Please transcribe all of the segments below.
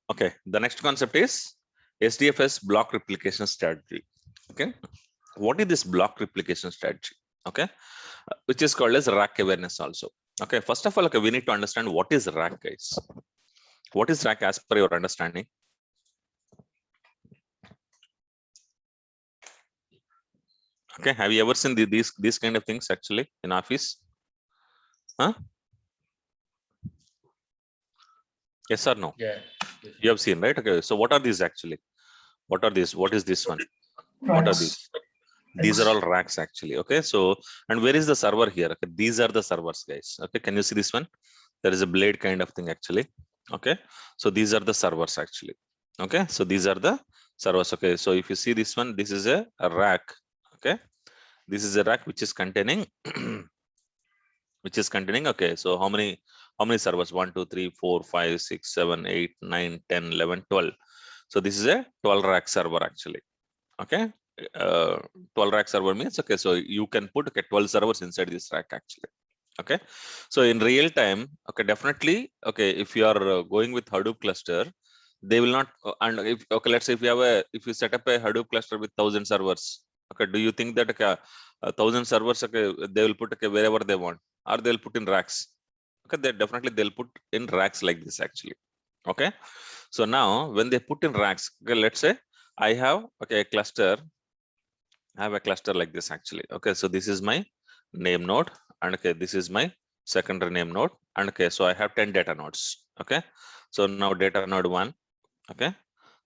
Okay, the next concept is SDFS block replication strategy. Okay, what is this block replication strategy? Okay, which is called as rack awareness also. Okay, first of all, okay, we need to understand what is rack, guys. What is rack as per your understanding? Okay, have you ever seen these kind of things actually in office? Huh? Yes or no? Yeah. Yes. You have seen, right? Okay, so what are these actually? What are these? What is this one? What are Racks. these? These are all racks actually. Okay, so and where is the server here? Okay, these are the servers, guys. Okay, can you see this one? There is a blade kind of thing actually. Okay, so these are the servers actually. Okay, so these are the servers. Okay, so if you see this one, this is a rack. Okay, this is a rack which is containing okay, so how many servers? 1 2 3 4 5 6 7 8 9 10 11 12. So this is a 12 rack server actually. Okay, 12 rack server means, okay, so you can put, okay, 12 servers inside this rack actually. Okay, so in real time, okay, definitely, okay, if you are going with Hadoop cluster, they will not and if, okay, let's say if you set up a Hadoop cluster with 1,000 servers, okay, do you think that, okay, 1,000 servers, okay, they will put, okay, wherever they want, or they'll put in racks? Okay, they definitely they'll put in racks like this actually. Okay, so now when they put in racks, okay, let's say I have, okay, a cluster. I have a cluster like this actually. Okay, so this is my name node, and okay, this is my secondary name node, and okay, so I have 10 data nodes. Okay, so now data node 1. Okay,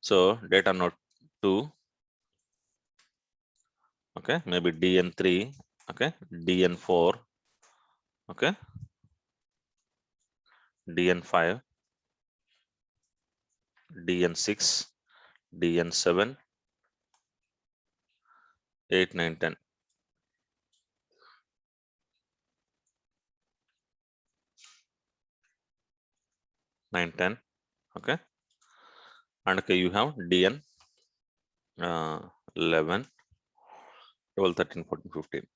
so data node 2. Okay, maybe dn3. Okay, dn4. Okay, dn5, dn6, dn7, 8 9 10. 9 10. Okay, and okay, you have dn 11, 12 13 14 15.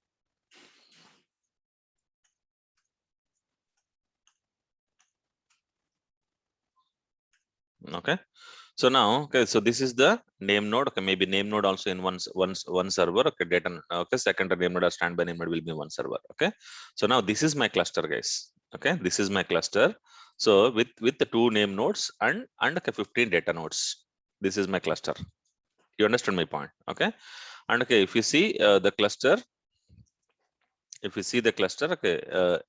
Okay, so now, okay, so this is the name node. Okay, maybe name node also in one server. Okay, data, okay, secondary name node or standby name node will be one server. Okay, so now this is my cluster, guys. Okay, this is my cluster. So with the 2 name nodes and okay, 15 data nodes, this is my cluster. You understand my point? Okay, and okay, if you see the cluster, okay,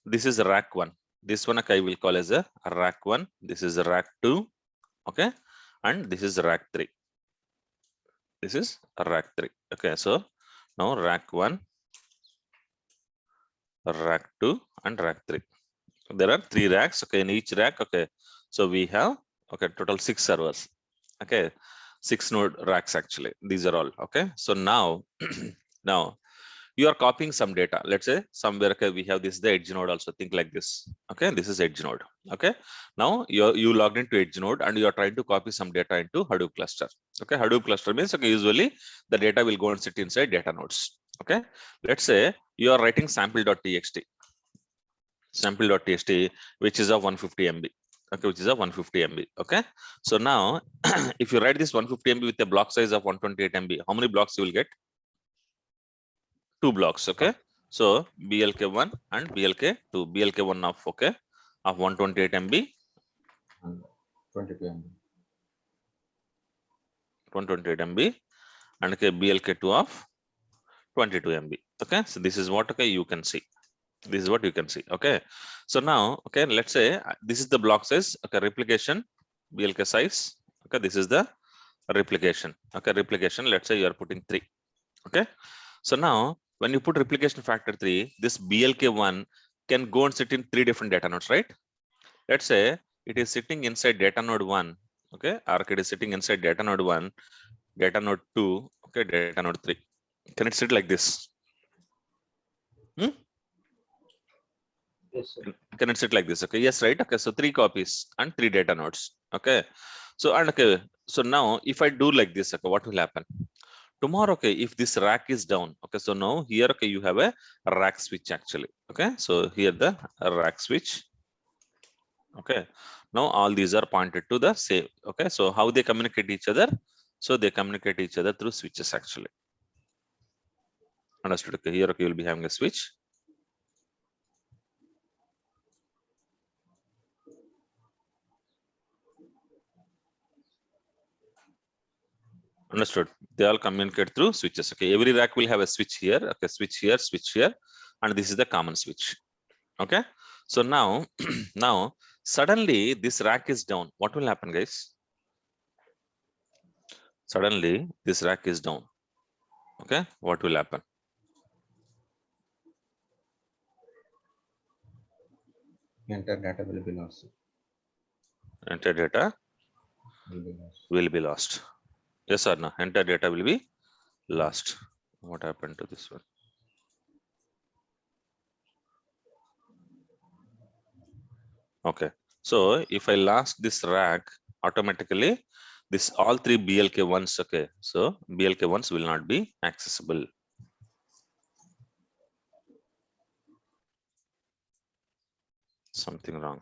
this is rack 1. This one, okay, I will call as a rack 1. This is rack 2. Okay, and this is rack 3. This is rack 3. Okay, so now rack 1, rack 2, and rack 3. There are 3 racks. Okay, in each rack, okay, so we have, okay, total 6 servers. Okay, 6 node racks actually. These are all. Okay, so now now you are copying some data. Let's say somewhere, okay, we have this the edge node also. Think like this. Okay, this is edge node. Okay, now you logged into edge node and you are trying to copy some data into Hadoop cluster. Okay, Hadoop cluster means, okay, usually the data will go and sit inside data nodes. Okay, let's say you are writing sample.txt, which is of 150 MB. Okay, which is of 150 MB. Okay, so now if you write this 150 MB with a block size of 128 MB, how many blocks you will get? 2 blocks. Okay, so BLK1 and BLK2. BLK1 of, okay, of 128 MB And 22 MB. 128 MB, and okay, BLK2 of 22 MB. Okay, so this is what, okay, you can see. This is what you can see. Okay, so now, okay, let's say this is the block size. Okay, replication BLK size. Okay, this is the replication. Okay, replication, let's say you are putting 3. Okay, so now when you put replication factor 3, this BLK1 can go and sit in 3 different data nodes, right? Let's say it is sitting inside data node 1. Okay, or it is sitting inside data node 1, data node 2, okay, data node 3. Can it sit like this? Yes, sir. Can it sit like this? Okay, yes, right. Okay, so 3 copies and 3 data nodes. Okay, so and okay, so now if I do like this, okay, what will happen tomorrow? Okay, if this rack is down, okay, so now here, okay, you have a rack switch actually. Okay, so here the rack switch. Okay, now all these are pointed to the same. Okay, so how they communicate each other? So they communicate each other through switches actually. Understood? Okay, here okay, you'll be having a switch. Understood? They all communicate through switches. Okay, every rack will have a switch here. Okay, switch here, and this is the common switch. Okay, so now now suddenly this rack is down. What will happen, guys? Suddenly this rack is down. Okay, what will happen? Entire data will be lost. Entire data Will be lost. will be lost. Yes or no? Entire data will be lost. What happened to this one? Okay, so if I lost this rack, automatically this all three BLK ones. Okay, so BLK ones will not be accessible. Something wrong.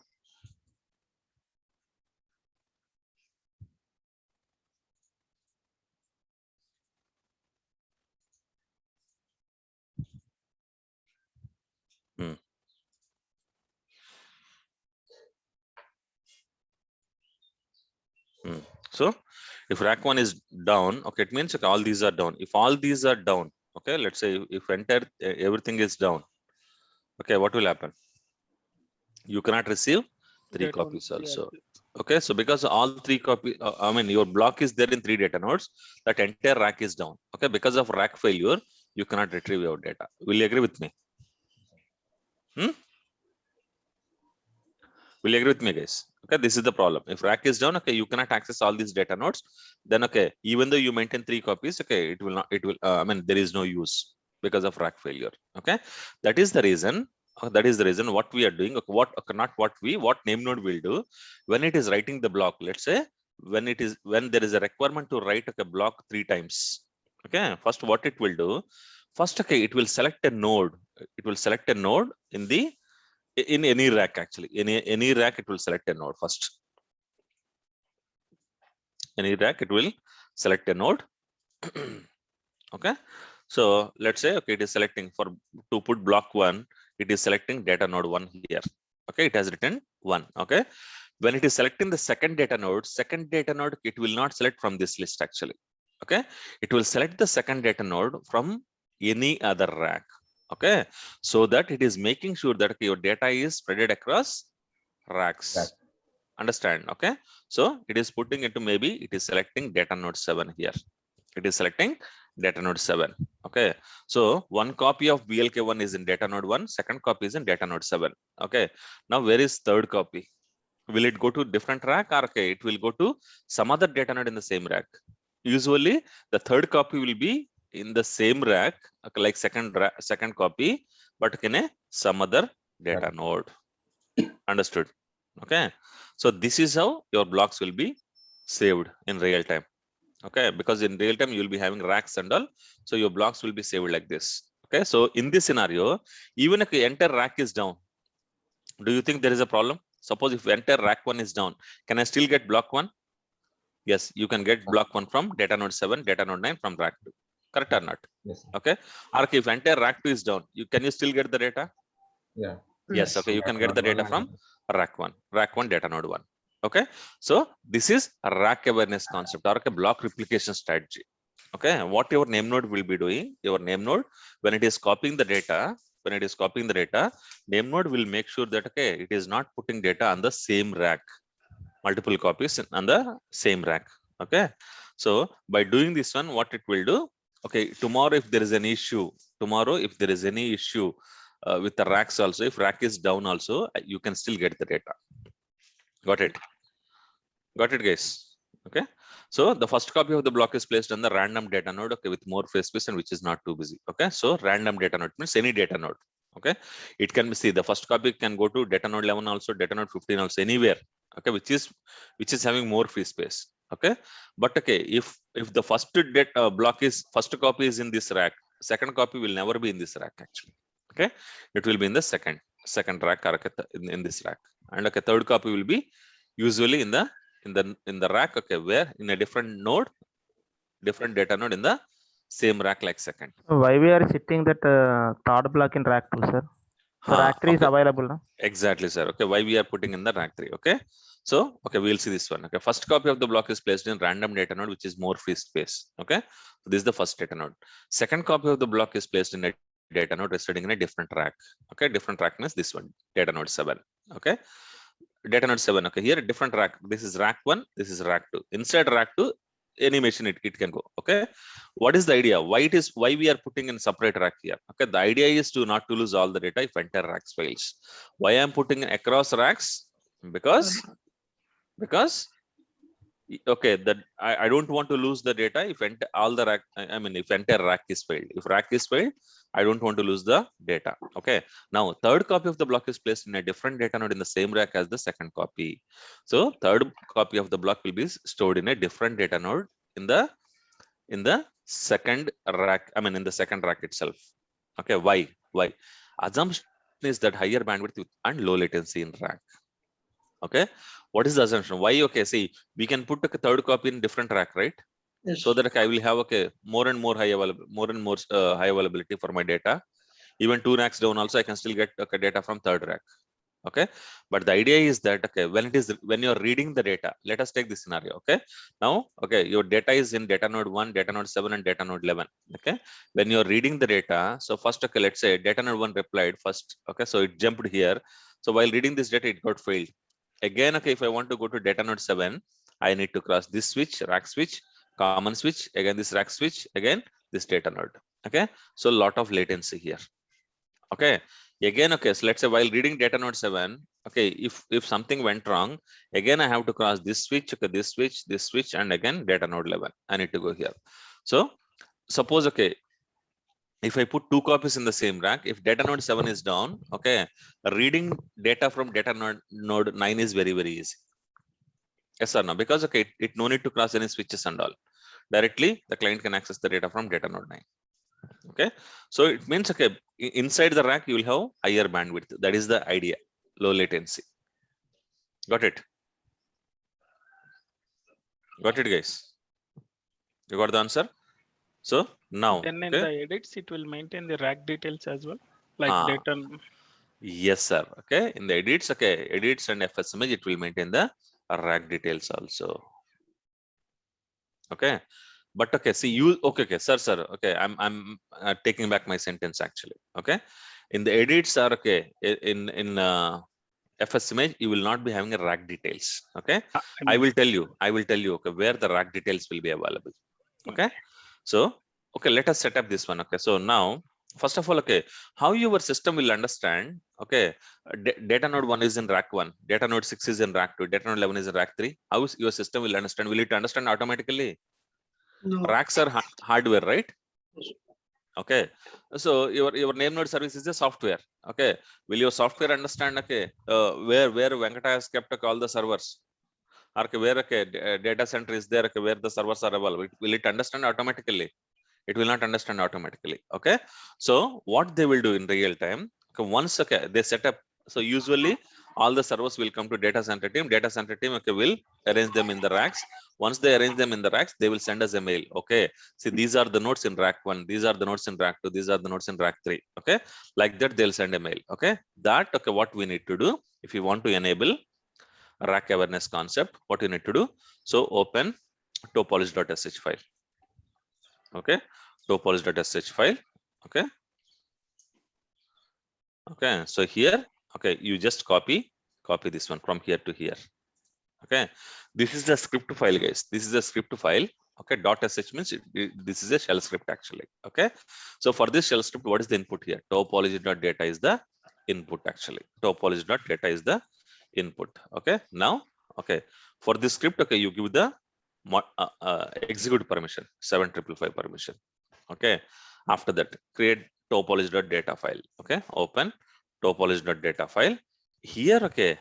So if rack one is down, okay, it means okay, all these are down. If all these are down, okay, let's say if entire everything is down, okay, what will happen? You cannot receive three Data copies only, also. yeah. Okay, so because all three copy, I mean your block is there in 3 data nodes, that entire rack is down. Okay, because of rack failure, you cannot retrieve your data. Will you agree with me? Will you agree with me, guys? Okay, this is the problem. If rack is down, okay, you cannot access all these data nodes. Then okay, even though you maintain 3 copies, okay, it will not. It will. I mean, there is no use because of rack failure. Okay, that is the reason. That is the reason what we are doing. Okay, what okay, not what we what name node will do when it is writing the block. Let's say when there is a requirement to write a block 3 times. Okay, first what it will do. First, okay, it will select a node. It will select a node in the in any rack actually. Any rack it will select a node first. Any rack it will select a node. Okay, so let's say okay, it is selecting for to put block 1, it is selecting data node 1 here. Okay, it has written 1. Okay, when it is selecting the second data node, it will not select from this list actually. Okay, it will select the second data node from any other rack. Okay, so that it is making sure that okay, your data is spread across racks. Right. Understand? Okay, so it is putting into maybe it is selecting data node 7 here. It is selecting data node 7. Okay, so one copy of BLK1 is in data node 1, second copy is in data node 7. Okay, now where is third copy? Will it go to different rack, or okay, it will go to some other data node in the same rack? Usually the third copy will be in the same rack, okay, like second copy, but in a some other data Right. node. Understood? Okay, so this is how your blocks will be saved in real time. Okay, because in real time you will be having racks and all, so your blocks will be saved like this. Okay, so in this scenario, even if the entire rack is down, do you think there is a problem? Suppose if entire rack 1 is down, can I still get block 1? Yes, you can get block 1 from data node 7, data node 9 from rack 2. Correct or not? Yes. Sir. Okay, or if entire rack 2 is down, can you still get the data? Yeah. Yes, okay, you can get the data from rack 1 data node 1. Okay, so this is a rack awareness concept or a block replication strategy. Okay, what your name node will be doing, your name node, when it is copying the data, name node will make sure that okay, it is not putting data on the same rack, multiple copies on the same rack. Okay, so by doing this one, what it will do, okay, tomorrow if there is an issue, with the racks also, if rack is down also, you can still get the data. Got it? Got it, guys? Okay, so the first copy of the block is placed on the random data node, okay, with more phase space and which is not too busy. Okay, so random data node means any data node. Okay, it can be, see, the first copy can go to data node 11 also, data node 15 also, anywhere. Okay, which is having more free space. Okay, but okay, if the first copy is in this rack, second copy will never be in this rack actually. Okay, it will be in the second. second rack or okay, in this rack, and okay, third copy will be usually in the rack, okay, where in a different node, different data node in the same rack like second. Why we are sitting that third block in rack 2, sir? So rack 3 is Okay, available, no? exactly, sir. Okay, why we are putting in the rack 3? Okay, so okay, we'll see this one. Okay, first copy of the block is placed in random data node, which is more free space. Okay, so this is the first data node. Second copy of the block is placed in a data node residing in a different rack. Okay, different rack means this one, data node 7. Okay, data node 7. Okay, here a different rack. This is rack 1, this is rack 2. Inside rack 2, any machine it can go. Okay, what is the idea? Why we are putting in separate rack here? Okay, the idea is to not to lose all the data if entire racks fails. Why I'm putting across racks? Because okay, that I don't want to lose the data if all the rack, I mean if entire rack is failed. If rack is failed, I don't want to lose the data. Okay, now third copy of the block is placed in a different data node in the same rack as the second copy. So third copy of the block will be stored in a different data node in the second rack, I mean in the second rack itself. Okay, why? Assumption is that higher bandwidth and low latency in rack. Okay, what is the assumption? Why? Okay, see, we can put a third copy in different rack, right? Yes. So that I will have okay more and more high availability for my data. Even 2 racks down also I can still get okay, data from third rack. Okay, but the idea is that okay, when you're reading the data, let us take this scenario. Okay, now okay, your data is in data node 1, data node 7, and data node 11. Okay, when you're reading the data, so first okay, let's say data node 1 replied first. Okay, so it jumped here. So while reading this data, it got failed. Again, okay, if I want to go to data node 7, I need to cross this switch, rack switch, common switch, again this rack switch, again this data node. Okay, so a lot of latency here. Okay, again, okay, so let's say while reading data node 7, okay, if something went wrong, again I have to cross this switch, okay, this switch, and again data node 11, I need to go here. So suppose okay, if I put 2 copies in the same rack, if data node 7 is down, okay, reading data from data node 9 is very easy. Yes or no? Because okay, it no need to cross any switches and all. Directly the client can access the data from data node 9. Okay, so it means okay, inside the rack you will have higher bandwidth. That is the idea, low latency. Got it? Got it, guys? You got the answer? So now Then in okay? the edits, it will maintain the rack details as well, like Ah. data. Yes, sir. Okay, in the edits, okay, edits and FSMage, it will maintain the rack details also. Okay, but okay, see you okay, sir, okay, I'm taking back my sentence actually. Okay, in the edits are okay, in FSMage you will not be having a rack details. Okay, I will tell you okay, where the rack details will be available. Okay, so okay, let us set up this one. Okay, so now first of all, okay, how your system will understand, okay, data node 1 is in rack 1, data node 6 is in rack 2, data node 11 is in rack 3. How is your system will understand? Will it understand automatically? No. Racks are hardware, right? Okay, so your name node service is a software. Okay, will your software understand okay, where Venkata has kept all the servers? Okay, where okay, data center is there, okay, where the servers are available? Will it understand automatically? It will not understand automatically. Okay, so what they will do in real time, okay, once okay, they set up, so usually all the servers will come to data center team, okay, will arrange them in the racks. Once they arrange them in the racks, they will send us a mail. Okay, see, these are the nodes in rack 1, these are the nodes in rack 2, these are the nodes in rack 3. Okay, like that they'll send a mail. Okay, that okay, what we need to do if you want to enable rack awareness concept, what you need to do, so open topology.sh file. Okay, topology.sh file. Okay, okay, so here okay, you just copy this one from here to here. Okay, this is the script file, guys. This is a script file. Okay, .sh means this is a shell script actually. Okay, so for this shell script, what is the input here? Topology.data is the input actually. Topology.data is the input. Okay, now okay, for this script, okay, you give the execute permission, 7555 permission. Okay, after that create topology.data file. Okay, open topology.data file. Here okay,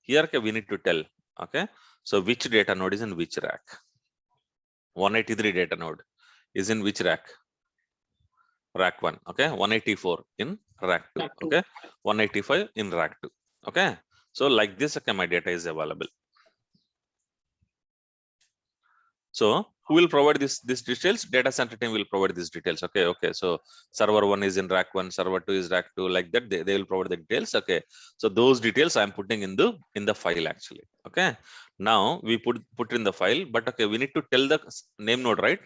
we need to tell, okay, so which data node is in which rack? 183 data node is in which rack? Rack 1. Okay, 184 in rack 2. Rack two. Okay, 185 in rack 2. Okay, so like this, okay, my data is available. So who will provide these details? Data center team will provide these details. Okay. So server 1 is in rack 1, server 2 is rack 2, like that. They will provide the details. Okay. So those details I'm putting in the file actually. Okay. Now we put in the file, but okay, we need to tell the name node, right?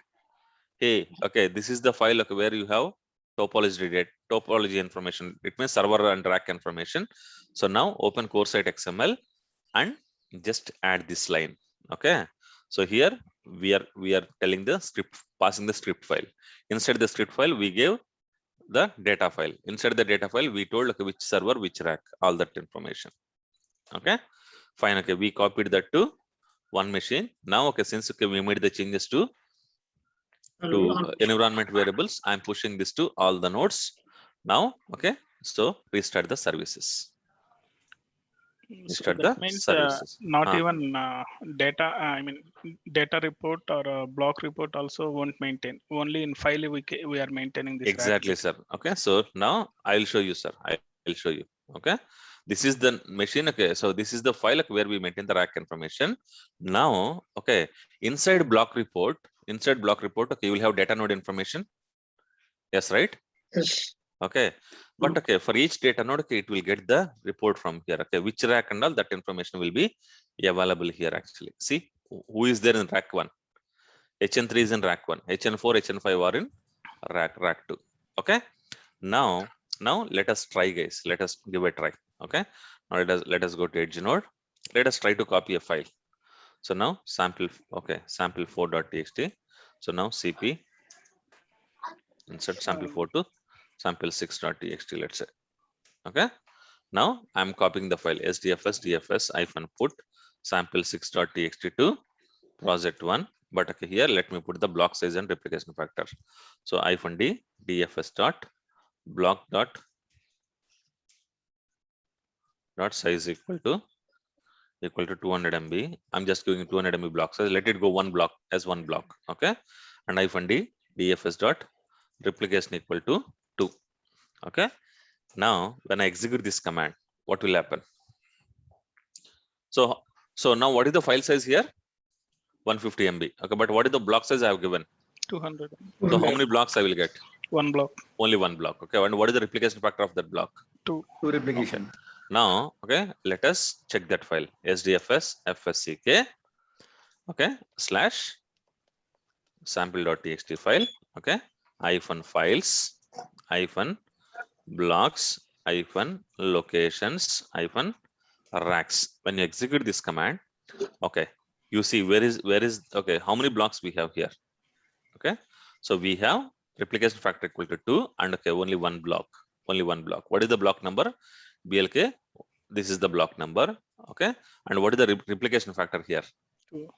Hey, okay, this is the file, okay, where you have topology information. It means server and rack information. So now open core site XML and just add this line. Okay. So here we are telling the script, passing the script file. Inside the script file, we gave the data file. Inside the data file, we told, okay, which server, which rack, all that information. Okay, fine. Okay, we copied that to one machine. Now, okay, since okay, we made the changes to environment variables, I'm pushing this to all the nodes now. Okay, so restart the services. So Restart that the means services. not even data, I mean, data report or block report also won't maintain. Only in file we are maintaining this. Exactly, sir. Okay, so now I'll show you, sir. I'll show you. Okay, this is the machine. Okay, so this is the file where we maintain the rack information. Now, okay, inside block report, okay, you will have data node information. Yes, right? Yes. Okay, but okay, for each data node, okay, it will get the report from here. Okay, which rack and all that information will be available here actually. See who is there in rack 1. HN3 is in rack 1. HN4, HN5 are in rack 2. Okay. Now let us try, guys. Let us give a try. Okay. Now let us go to Edge node. Let us try to copy a file. So now sample, okay, sample4.txt. So now CP insert sample4 to sample6.txt, let's say. Okay. Now I'm copying the file sdfs dfs-put sample6.txt to project 1. But okay, here let me put the block size and replication factor. So -d dfs dot block dot size equal to 200 MB. I'm just giving 200 MB block size. Let it go one block as one block. Okay, and -d dfs dot replication equal to 2. Okay. Now when I execute this command, what will happen? So now what is the file size here? 150 MB. Okay, but what is the block size I have given? 200. So how many blocks I will get? One block. Only one block. Okay, and what is the replication factor of that block? 2. replication. Now, okay, let us check that file sdfs fsck, okay, slash sample.txt file, okay, -files -blocks -locations -racks. When you execute this command, okay, you see where is okay, how many blocks we have here? Okay, so we have replication factor equal to 2 and okay, only one block. What is the block number? BLK, this is the block number. Okay, and what is the replication factor here? 2.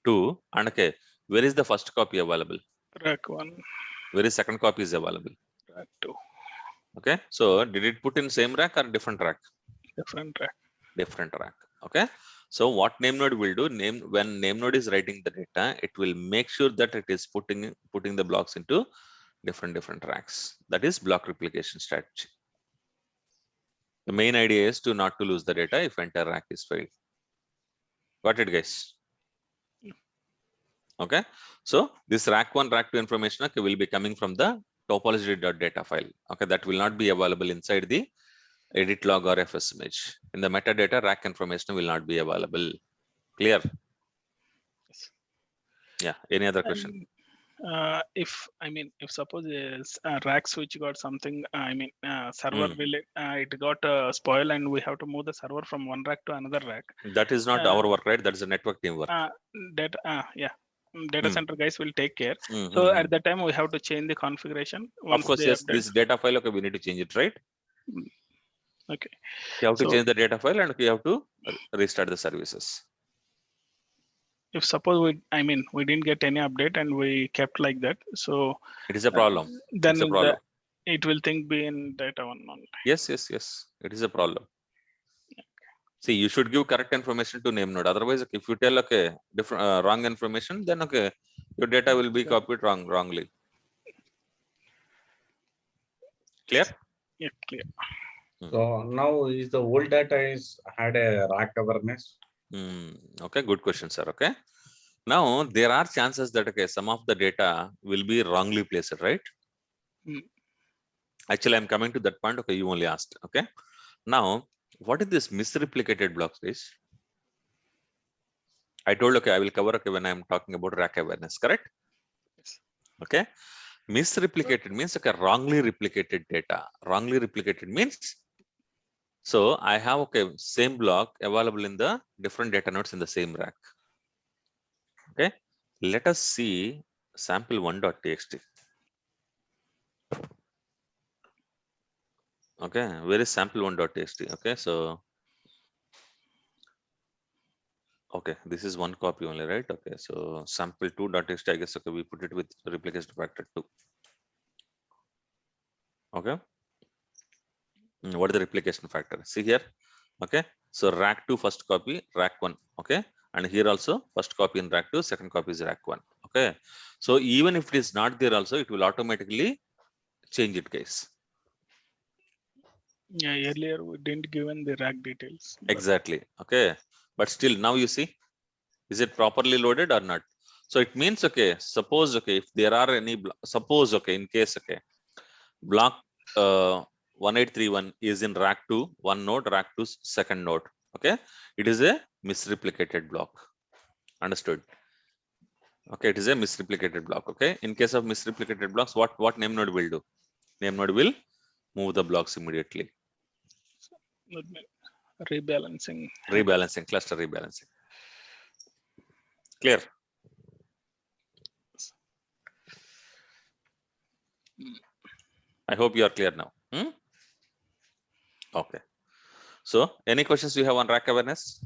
2. And okay, where is the first copy available? Rack 1. Where is second copy is available? Rack 2. Okay, so did it put in same rack or different rack? Different rack. Different rack. Okay, so what name node will do, when name node is writing the data, it will make sure that it is putting the blocks into different racks. That is block replication strategy. The main idea is to not to lose the data if entire rack is failed. Got it, guys? Okay, so this rack 1, rack 2 information, okay, will be coming from the topology.data file. Okay, that will not be available inside the edit log or fs image. In the metadata, rack information will not be available. Clear? Yes. Yeah. Any other question? If suppose rack switch got something, server it got spoiled and we have to move the server from one rack to another rack. That is not our work, right? That is a network team work. Data center guys will take care. So at that time we have to change the configuration. Of course, yes. This data file, okay, we need to change it, right? Okay. You have to change the data file and you have to restart the services. If suppose we didn't get any update and we kept like that, so it is a problem. Then it's a problem. It will be in data 1 only. Yes. It is a problem. See, you should give correct information to name node. Otherwise, if you tell okay different wrong information, then okay, your data will be copied wrongly. Clear? Yeah, clear. So now is the old data is had a rack awareness? Okay, good question, sir. Okay. Now there are chances that okay, some of the data will be wrongly placed, right? Hmm. Actually, I'm coming to that point. Okay, you only asked. Okay. Now, what is this misreplicated block space? I told okay, I will cover okay when I'm talking about rack awareness, correct? Yes. Okay. Misreplicated means okay, wrongly replicated data. Wrongly replicated means so I have okay same block available in the different data nodes in the same rack. Okay. Let us see sample1.txt. Okay, where is sample1.txt? Okay, so okay, this is one copy only, right? Okay, so sample2.txt, I guess okay, we put it with replication factor 2. Okay. What is the replication factor? See here. Okay, so rack 2 first copy, rack 1. Okay, and here also first copy in rack 2, second copy is rack 1. Okay, so even if it is not there also, it will automatically change it case. Yeah, earlier we didn't given the rack details. but- Exactly. Okay, but still now you see, is it properly loaded or not? So it means okay, suppose okay, if there are any suppose okay, in case okay, block 1831 is in rack 2, one node, rack 2 second node. Okay, it is a misreplicated block. Understood? Okay, it is a misreplicated block. Okay, in case of misreplicated blocks, what name node will do? Name node will move the blocks immediately. Let me- Rebalancing. Rebalancing, cluster rebalancing. Clear? I hope you are clear now. Okay. So, any questions you have on rack awareness?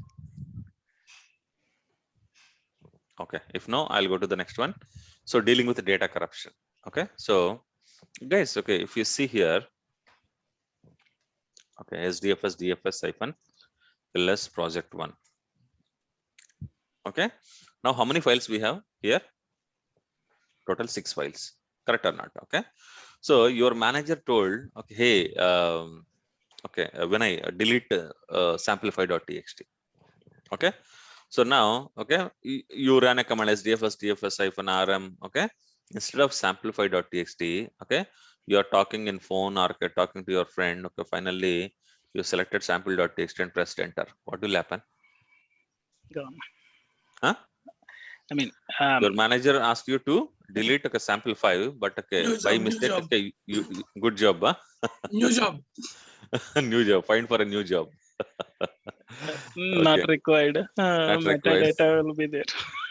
Okay. If no, I'll go to the next one. So, dealing with data corruption. Okay. So, guys, okay, if you see here, okay, SDFS DFS hyphen ls project 1. Okay. Now, how many files we have here? Total 6 files. Correct or not? Okay. So, your manager told, okay, hey, okay, when I delete samplify.txt. Okay. So now, okay, you ran a command sdfs dfs-rm, okay, instead of samplify.txt, okay, you are talking in phone or okay, talking to your friend, okay, finally you selected sample.txt and pressed enter. What will happen? Gone. Huh? I mean, Your manager asked you to delete okay, sample 5, but okay, New by job, new mistake, job. okay, good job, huh? New job. New job, find for a new job. not Okay, required. not required. Metadata will be there.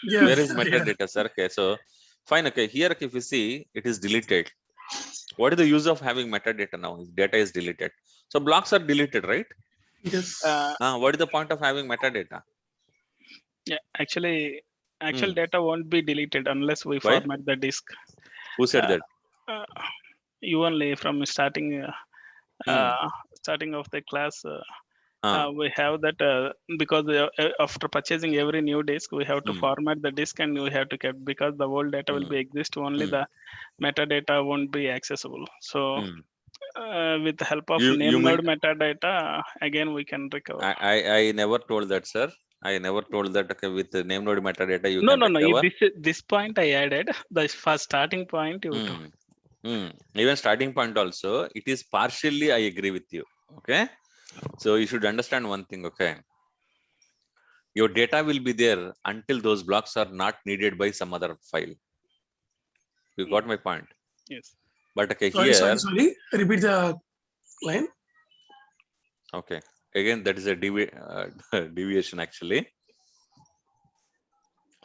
Yes. Where is yeah. metadata, sir? Okay, so fine. Okay, here okay, if you see, it is deleted. What is the use of having metadata now? If data is deleted, so blocks are deleted, right? Yes. What is the point of having metadata? Yeah, actually, actual data won't be deleted unless we Why? format the disk. Who said Uh, that? uh, you only from starting starting of the class we have that because after purchasing every new disk we have to format the disk and we have to keep because the old data will be exist only the metadata won't be accessible. So with the help of You name mean node metadata again we can recover. I never told that, sir. I never told that okay, with the name node metadata you No, can no, no. recover. This point I added the first starting point. Even starting point also, it is partially I agree with you. Okay, so you should understand one thing. Okay, your data will be there until those blocks are not needed by some other file. You got my point? Yes. But okay, Sorry, here, sorry. Repeat the line. okay, again, that is a deviation actually.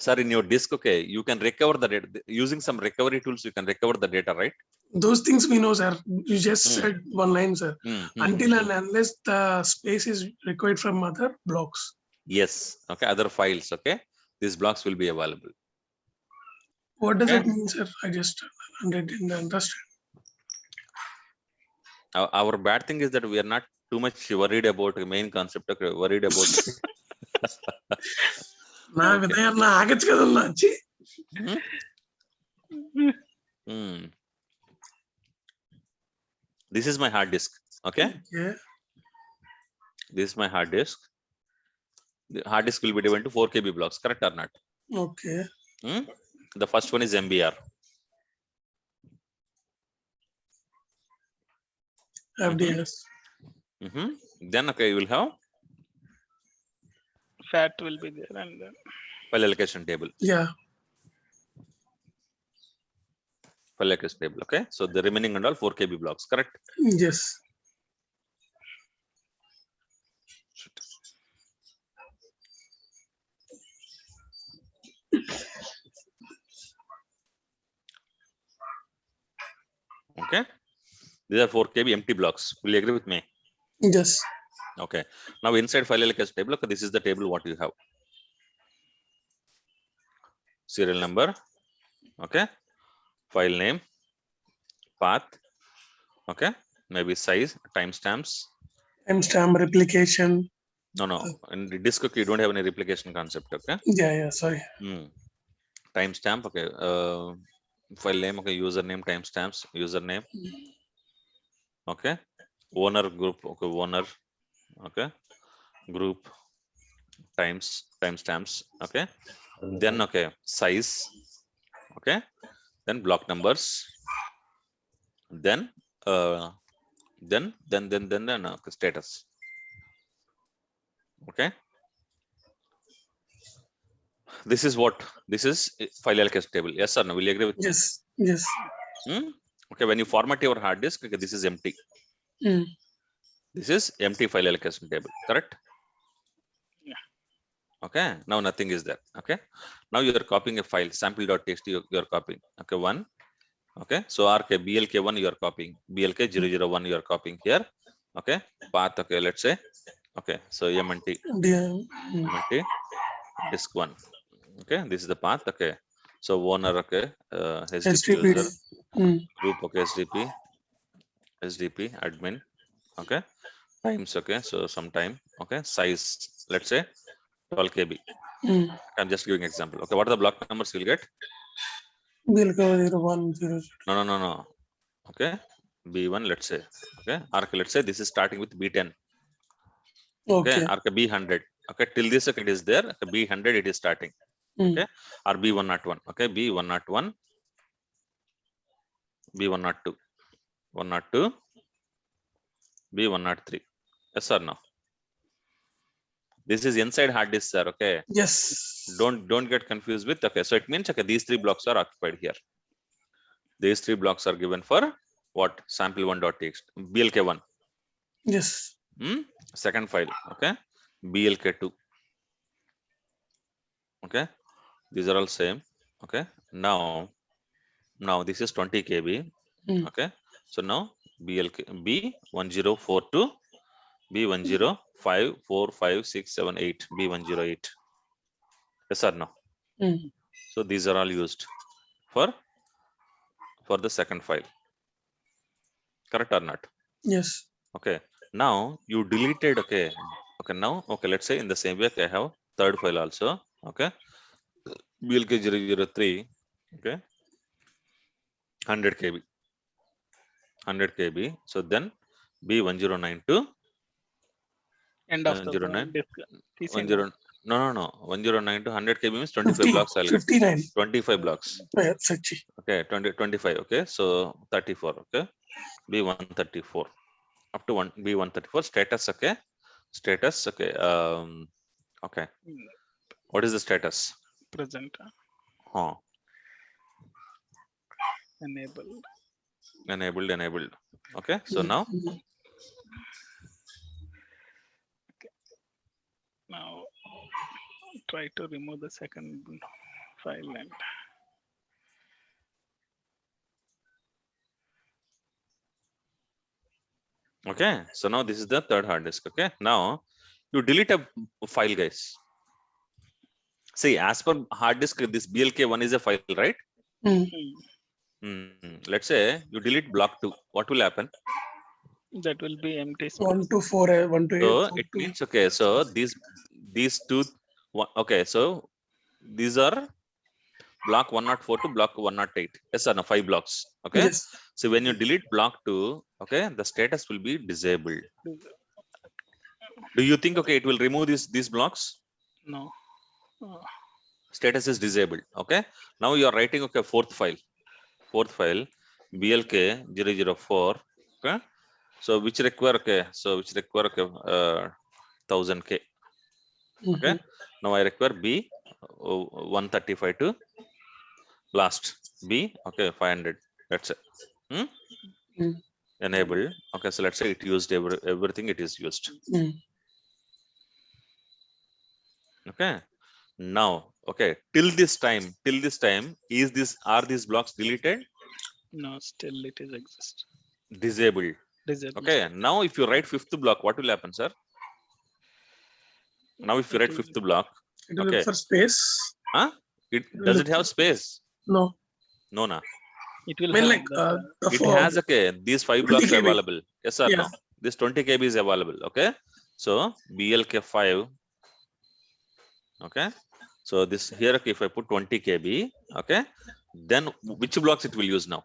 Sir, in your disk, okay, you can recover the data using some recovery tools. You can recover the data, right? Those things we know, sir. You just said one line, sir. Until and unless the space is required from other blocks. Yes. Okay. Other files. Okay. These blocks will be available. What does it mean, sir? I just didn't understand. Our bad thing is that we are not too much worried about the main concept. Okay, worried about. This is my hard disk. Okay, Okay. this is my hard disk. The hard disk will be divided into 4 KB blocks, correct or not? Okay. The first one is MBR. FDS. Then okay, you will have Fat will be there, and then file allocation table. Yeah. File allocation table. Okay, so the remaining and all 4 KB blocks, correct? Yes. Okay, these are 4 KB empty blocks. Will you agree with me? Yes. Okay, now inside file allocation table, okay, this is the table what you have. Serial number, okay, file name, path, okay, maybe size, timestamps. Timestamp replication. No, in the disk, okay, you don't have any replication concept, okay. Yeah. Sorry. Timestamp, okay, file name, okay, username, timestamps, username, okay, owner group, okay, owner, okay, group, timestamps, okay, then okay, size, okay, then block numbers, then okay, status. Okay, this is what this is file allocation table. Yes or no? Will you agree with me? Yes. Okay, when you format your hard disk, okay, this is empty. This is empty file allocation table, correct? Yeah. Okay, now nothing is there. Okay, now you are copying a file sample.txt. You are copying. Okay, one. Okay, so RK BLK1 you are copying, BLK001 you are copying here. Okay, path. Okay, let's say. Okay, so MNT disk 1. Okay, this is the path. Okay, so owner. Okay, HTTP user group. Okay, SDP admin. Okay, times. Okay, so sometime. Okay, size. Let's say 12 KB. I'm just giving example. Okay, what are the block numbers you'll get? BLK0100. No. Okay, B1. Let's say. Okay, RK. Let's say this is starting with B10. Okay, RK B100. Okay, till this okay, it is there. Okay, B100 it is starting. Okay, or B101. Okay, B101, B102, 102, B103. Yes or no? This is inside hard disk, sir. Okay. Yes. Don't get confused with. Okay, so it means okay, these 3 blocks are occupied here. These 3 blocks are given for what? Sample1.txt. BLK1. Yes. Second file. Okay, BLK2. Okay, these are all same. Okay, now this is 20 KB. Okay, so now BLK B1042, B10545678, B108. Yes or no? So these are all used for the second file. Correct or not? Yes. Okay, now you deleted. Okay, now okay, let's say in the same way I have third file also. Okay, BLK003. Okay, 100 KB. 100 KB. So then B1092. end of the 09. disk. 10. No. 109 to 100 KB means 25 50, blocks. I'll get 59. 25 blocks. Okay, 25. Okay, so 34. Okay, B134 up to B134. Status. Okay, status. Okay. Okay. What is the status? Present. Enabled. Okay, so now try to remove the second file and okay, so now this is the third hard disk. Okay, now you delete a file, guys. See, as per hard disk, this BLK1 is a file, right? Let's say you delete block 2. What will happen? that will be empty space. 1 to 4, 1 to 8. So it means okay. So these two. Okay, so these are block 104 to block 108. Yes or no? 5 blocks. Okay. Yes. So when you delete block 2, okay, the status will be disabled. Do you think, okay, it will remove these blocks? No. Status is disabled. Okay. Now you are writing, okay, fourth file BLK 004. Okay. So which require, okay, 1000K. Okay. Now I require B 135 to last B, okay, 500. That's it. Enable. Okay, so let's say it used everything it is used. Okay. Now, okay, till this time, are these blocks deleted? No, still it is exist. Disabled. Disabled. Okay. Now if you write fifth block, what will happen, sir? Now if you write fifth block, It will okay, look for space. huh? Does it have space? No. No, na. It will I mean, have like the, the It has, okay, these 5 20 blocks KB. available. Yes or Yeah. no? This 20 KB is available. Okay. So BLK 5. Okay. So this here, okay, if I put 20 KB, okay, then which blocks it will use now?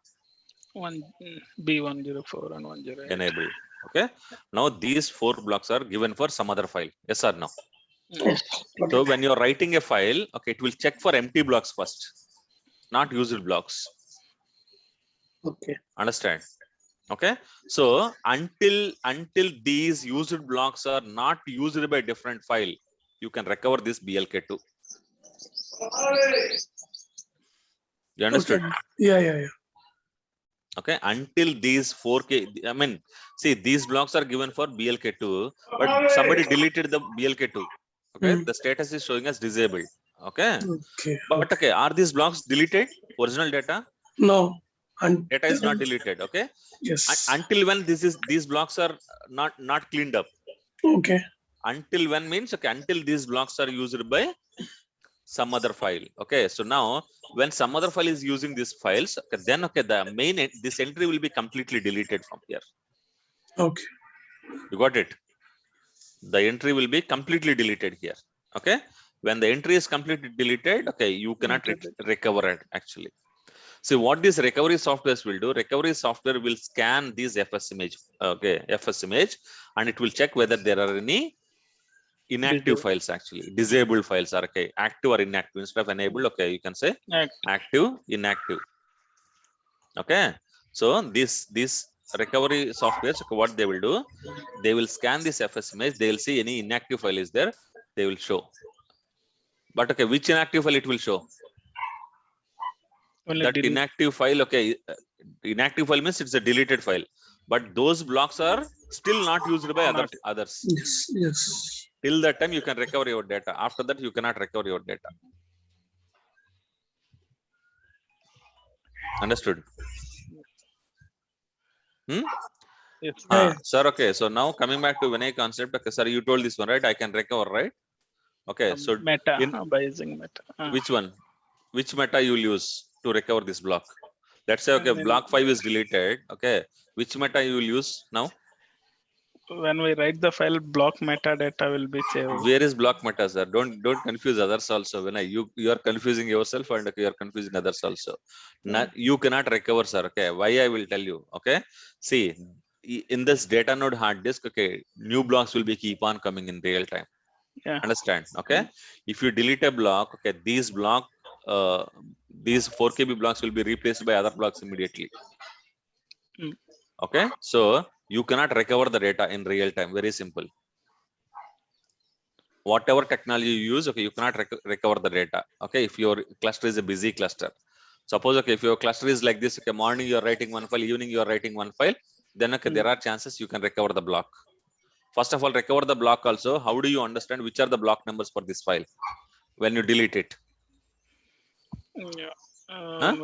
B104 and 108. Enable. Okay. Now these 4 blocks are given for some other file. Yes or no? So when you're writing a file, okay, it will check for empty blocks first, not used blocks. Okay. Understand? Okay. So until these used blocks are not used by different file, you can recover this BLK2. You understood? Okay. Yeah. Okay. Until these 4K, I mean, see, these blocks are given for BLK2, but somebody deleted the BLK2. Okay. The status is showing us disabled. Okay. Okay. But okay, are these blocks deleted? Original data? No. Data is not deleted. Okay. Yes. Until when these blocks are not cleaned up. Okay. Until when means, okay, until these blocks are used by some other file. Okay. So now when some other file is using these files, okay, then okay, the main this entry will be completely deleted from here. Okay. You got it? The entry will be completely deleted here. Okay. When the entry is completely deleted, okay, you cannot recover it actually. See what this recovery softwares will do. Recovery software will scan this FS image, okay, FS image, and it will check whether there are any inactive files actually. Disabled files are, okay, active or inactive. Instead of enabled, okay, you can say active, inactive. Okay. So this recovery softwares, okay, what they will do, they will scan this FS image, they will see any inactive file is there, they will show. But okay, which inactive file it will show? Only That inactive file, okay, inactive file means it's a deleted file, but those blocks are still not used by others. Yes. Till that time you can recover your data. After that you cannot recover your data. Understood? Yes. Sir, okay, so now coming back to Vinay concept, okay, sir, you told this one, right? I can recover, right? Okay, so meta by using meta. Which one? Which meta you will use to recover this block? Let's say, okay, block 5 is deleted. Okay, which meta you will use now? When we write the file, block metadata will be saved. Where is block meta, sir? Don't confuse others also. When you are confusing yourself and okay, you are confusing others also. You cannot recover, sir. Okay, why I will tell you. Okay, see, in this data node hard disk, okay, new blocks will be keep on coming in real time. Yeah. Understand? Okay. If you delete a block, okay, these 4 KB blocks will be replaced by other blocks immediately. Okay. So you cannot recover the data in real time. Very simple. Whatever technology you use, okay, you cannot recover the data. Okay. If your cluster is a busy cluster, suppose, okay, if your cluster is like this, okay, morning you are writing one file, evening you are writing one file, then okay, there are chances you can recover the block. First of all, recover the block also. How do you understand which are the block numbers for this file when you delete it? Yeah.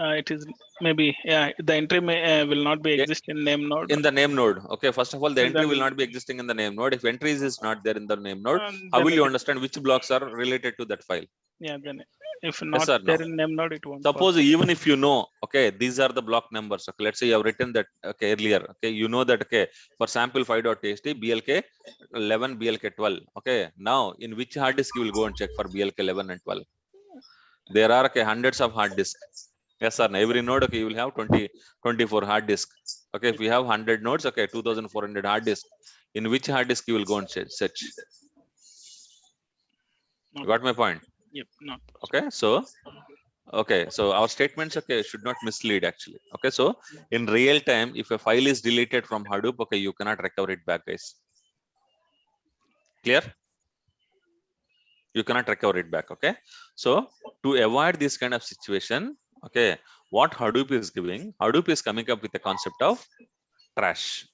It is maybe, yeah, the entry will not be exist in name node. In the name node. Okay, first of all, the entry will not be existing in the name node. If entries is not there in the name node, how will you understand which blocks are related to that file? Yeah, then if not there in name node, it won't. Suppose even if you know, okay, these are the block numbers. Okay, let's say you have written that, okay, earlier. Okay, you know that, okay, for sample 5.txt, BLK 11, BLK 12. Okay, now in which hard disk you will go and check for BLK 11 and 12? There are okay, hundreds of hard disk. Yes sir. Every node, okay, you will have 24 hard disk. Okay, if you have 100 nodes, okay, 2400 hard disk. In which hard disk you will go and search? You got my point? Yep, not Okay, so okay, so our statements, okay, should not mislead actually. Okay, so in real time, if a file is deleted from Hadoop, okay, you cannot recover it back, guys. Clear? You cannot recover it back. Okay, so to avoid this kind of situation, okay, what Hadoop is giving, Hadoop is coming up with the concept of trash.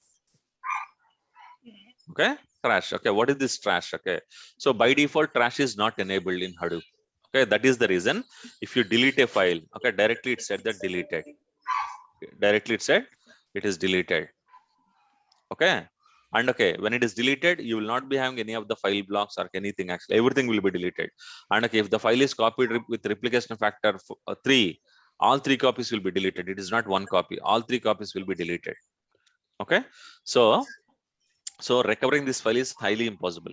Okay, trash. Okay, what is this trash? Okay, so by default, trash is not enabled in Hadoop. Okay, that is the reason. If you delete a file, okay, directly it said that deleted. Directly it said it is deleted. Okay, and okay, when it is deleted, you will not be having any of the file blocks or anything. Actually, everything will be deleted. And okay, if the file is copied with replication factor 3, all 3 copies will be deleted. It is not 1 copy. All 3 copies will be deleted. Okay, so recovering this file is highly impossible.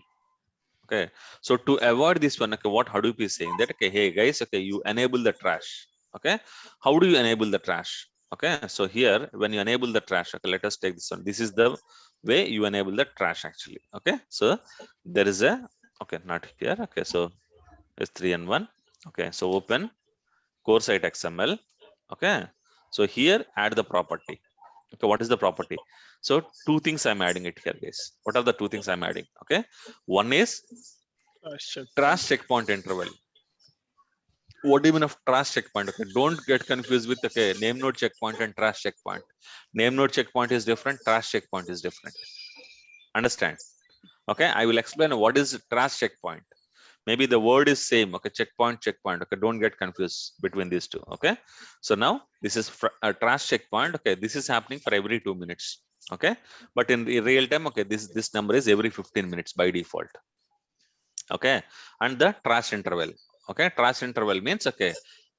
Okay, so to avoid this one, okay, what Hadoop is saying that, okay, hey guys, okay, you enable the trash. Okay, how do you enable the trash? Okay, so here when you enable the trash, okay, let us take this one. This is the way you enable the trash actually. Okay, so there is a, okay, not here. Okay, so it's 3 and 1. Okay, so open core site XML. Okay, so here add the property. Okay, what is the property? So 2 things I'm adding it here, guys. What are the 2 things I'm adding? Okay, one is trash checkpoint interval. What do you mean of trash checkpoint? Okay, don't get confused with, okay, name node checkpoint and trash checkpoint. Name node checkpoint is different, trash checkpoint is different. Understand? Okay, I will explain what is trash checkpoint. Maybe the word is same. Okay, checkpoint. Okay, don't get confused between these two. Okay, so now this is a trash checkpoint. Okay, this is happening for every 2 minutes. Okay, but in real time, okay, this number is every 15 minutes by default. Okay, and the trash interval. Okay, trash interval means, okay,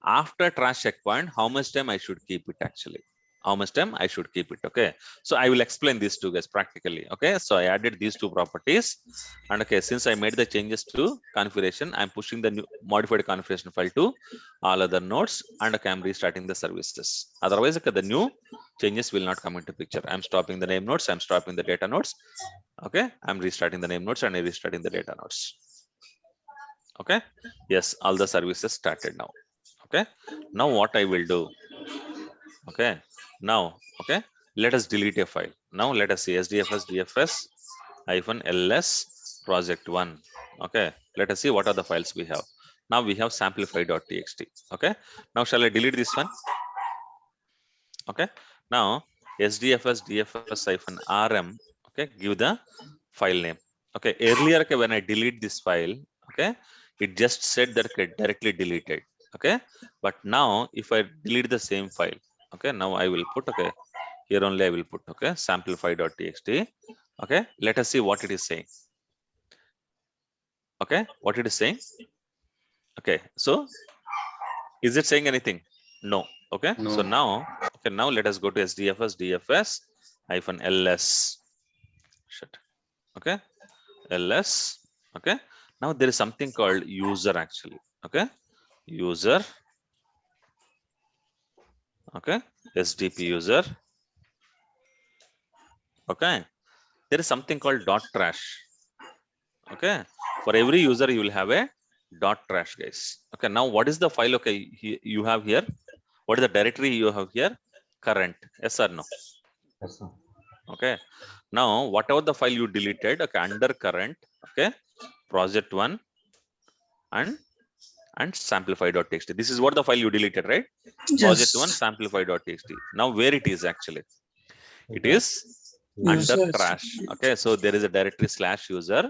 after trash checkpoint, how much time I should keep it actually. How much time I should keep it. Okay, so I will explain these two guys practically. Okay, so I added these 2 properties, and okay, since I made the changes to configuration, I'm pushing the new modified configuration file to all other nodes, and okay, I'm restarting the services. Otherwise, okay, the new changes will not come into picture. I'm stopping the name nodes, I'm stopping the data nodes. Okay, I'm restarting the name nodes and I'm restarting the data nodes. Okay, yes, all the services started now. Okay, now what I will do? Okay, now, okay, let us delete a file. Now let us see sdfs dfs -ls project1. Okay, let us see what are the files we have. Now we have samplify.txt. Okay, now shall I delete this one? Okay, now sdfs dfs -rm. Okay, give the file name. Okay, earlier, okay, when I delete this file, okay, it just said that, okay, directly deleted. Okay, but now if I delete the same file, okay, now I will put, okay, here only I will put, okay, samplify.txt. Okay, let us see what it is saying. Okay, what it is saying. Okay, so is it saying anything? No. Okay, No. so now, okay, now let us go to sdfs dfs -ls. Shit. Okay, ls. Okay, now there is something called user actually. Okay, user. Okay, SDP user. Okay, there is something called .trash. Okay, for every user you will have a .trash, guys. Okay, now what is the file? Okay, you have here. What is the directory you have here? Current. Yes or no? Yes, sir. Okay, now whatever the file you deleted, okay, under current, okay, project1 and samplify.txt. This is what the file you deleted, right? Project1 Yes. samplify.txt. Now where it is actually? It is under Users. trash. Okay, so there is a directory /user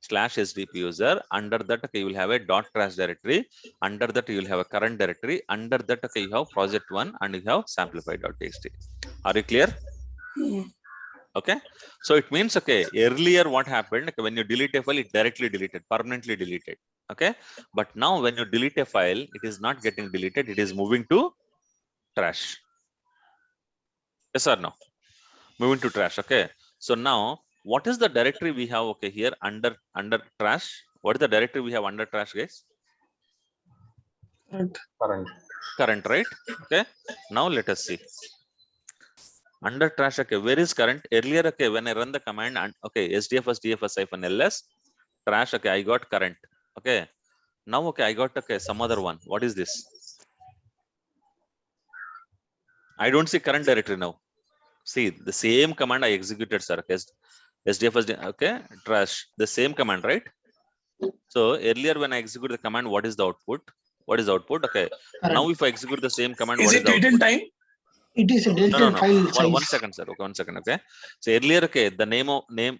/sdp user. Under that, okay, you will have a .trash directory. Under that, you will have a current directory. Under that, okay, you have project1 and you have samplify.txt. Are you clear? Mm. Okay, so it means, okay, earlier what happened, okay, when you delete a file, it directly deleted, permanently deleted. Okay, but now when you delete a file, it is not getting deleted, it is moving to trash. Yes or no? Moving to trash. Okay, so now what is the directory we have? Okay, here under trash, what is the directory we have under trash, guys? Current. Current, right? Okay. Now let us see. Under trash, okay, where is current? Earlier, okay, when I run the command, and okay, sdfs dfs-ls trash, okay, I got current. Okay. Now, okay, I got okay some other one. What is this? I don't see current directory now. See the same command I executed, sir. SDFS, okay, trash, the same command, right? So earlier when I execute the command, what is the output? What is the output? Okay. Now if I execute the same command, Is what is it the date and output? time? It is a date No, and file One size. second, sir. Okay, 1 second. Okay. So earlier, okay, the name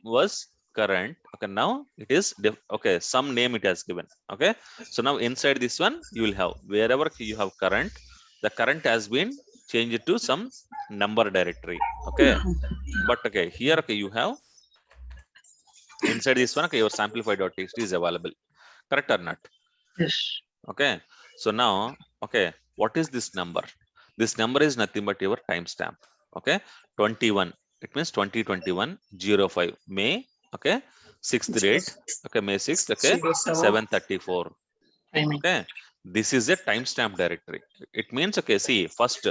was current. Okay, now it is okay, some name it has given. Okay. So now inside this one, you will have wherever you have current, the current has been changed to some number directory. Okay. But okay, here okay, you have inside this one, okay, your samplify.txt is available. Correct or not? Yes. Okay. So now, okay, what is this number? This number is nothing but your timestamp. Okay. 21. It means 2021-05 May. Okay. 6th date. Okay. May 6th. Okay. 7:34. Timing. Okay. This is a timestamp directory. It means, okay, see, first,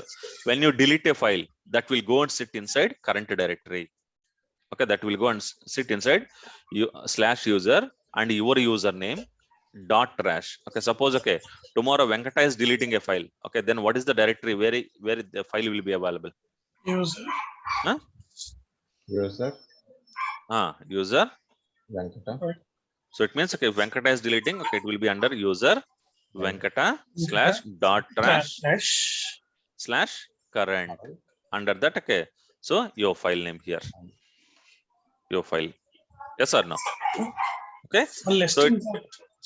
when you delete a file, that will go and sit inside current directory. Okay. That will go and sit inside /user and your username .trash. Okay. Suppose, okay, tomorrow Venkata is deleting a file. Okay. Then what is the directory where the file will be available? User. Huh? User. User. Venkata. So it means, okay, Venkata is deleting. Okay. It will be under user Venkata /.trash/current. Under that, okay. So your file name here. Your file. Yes or no? Okay. So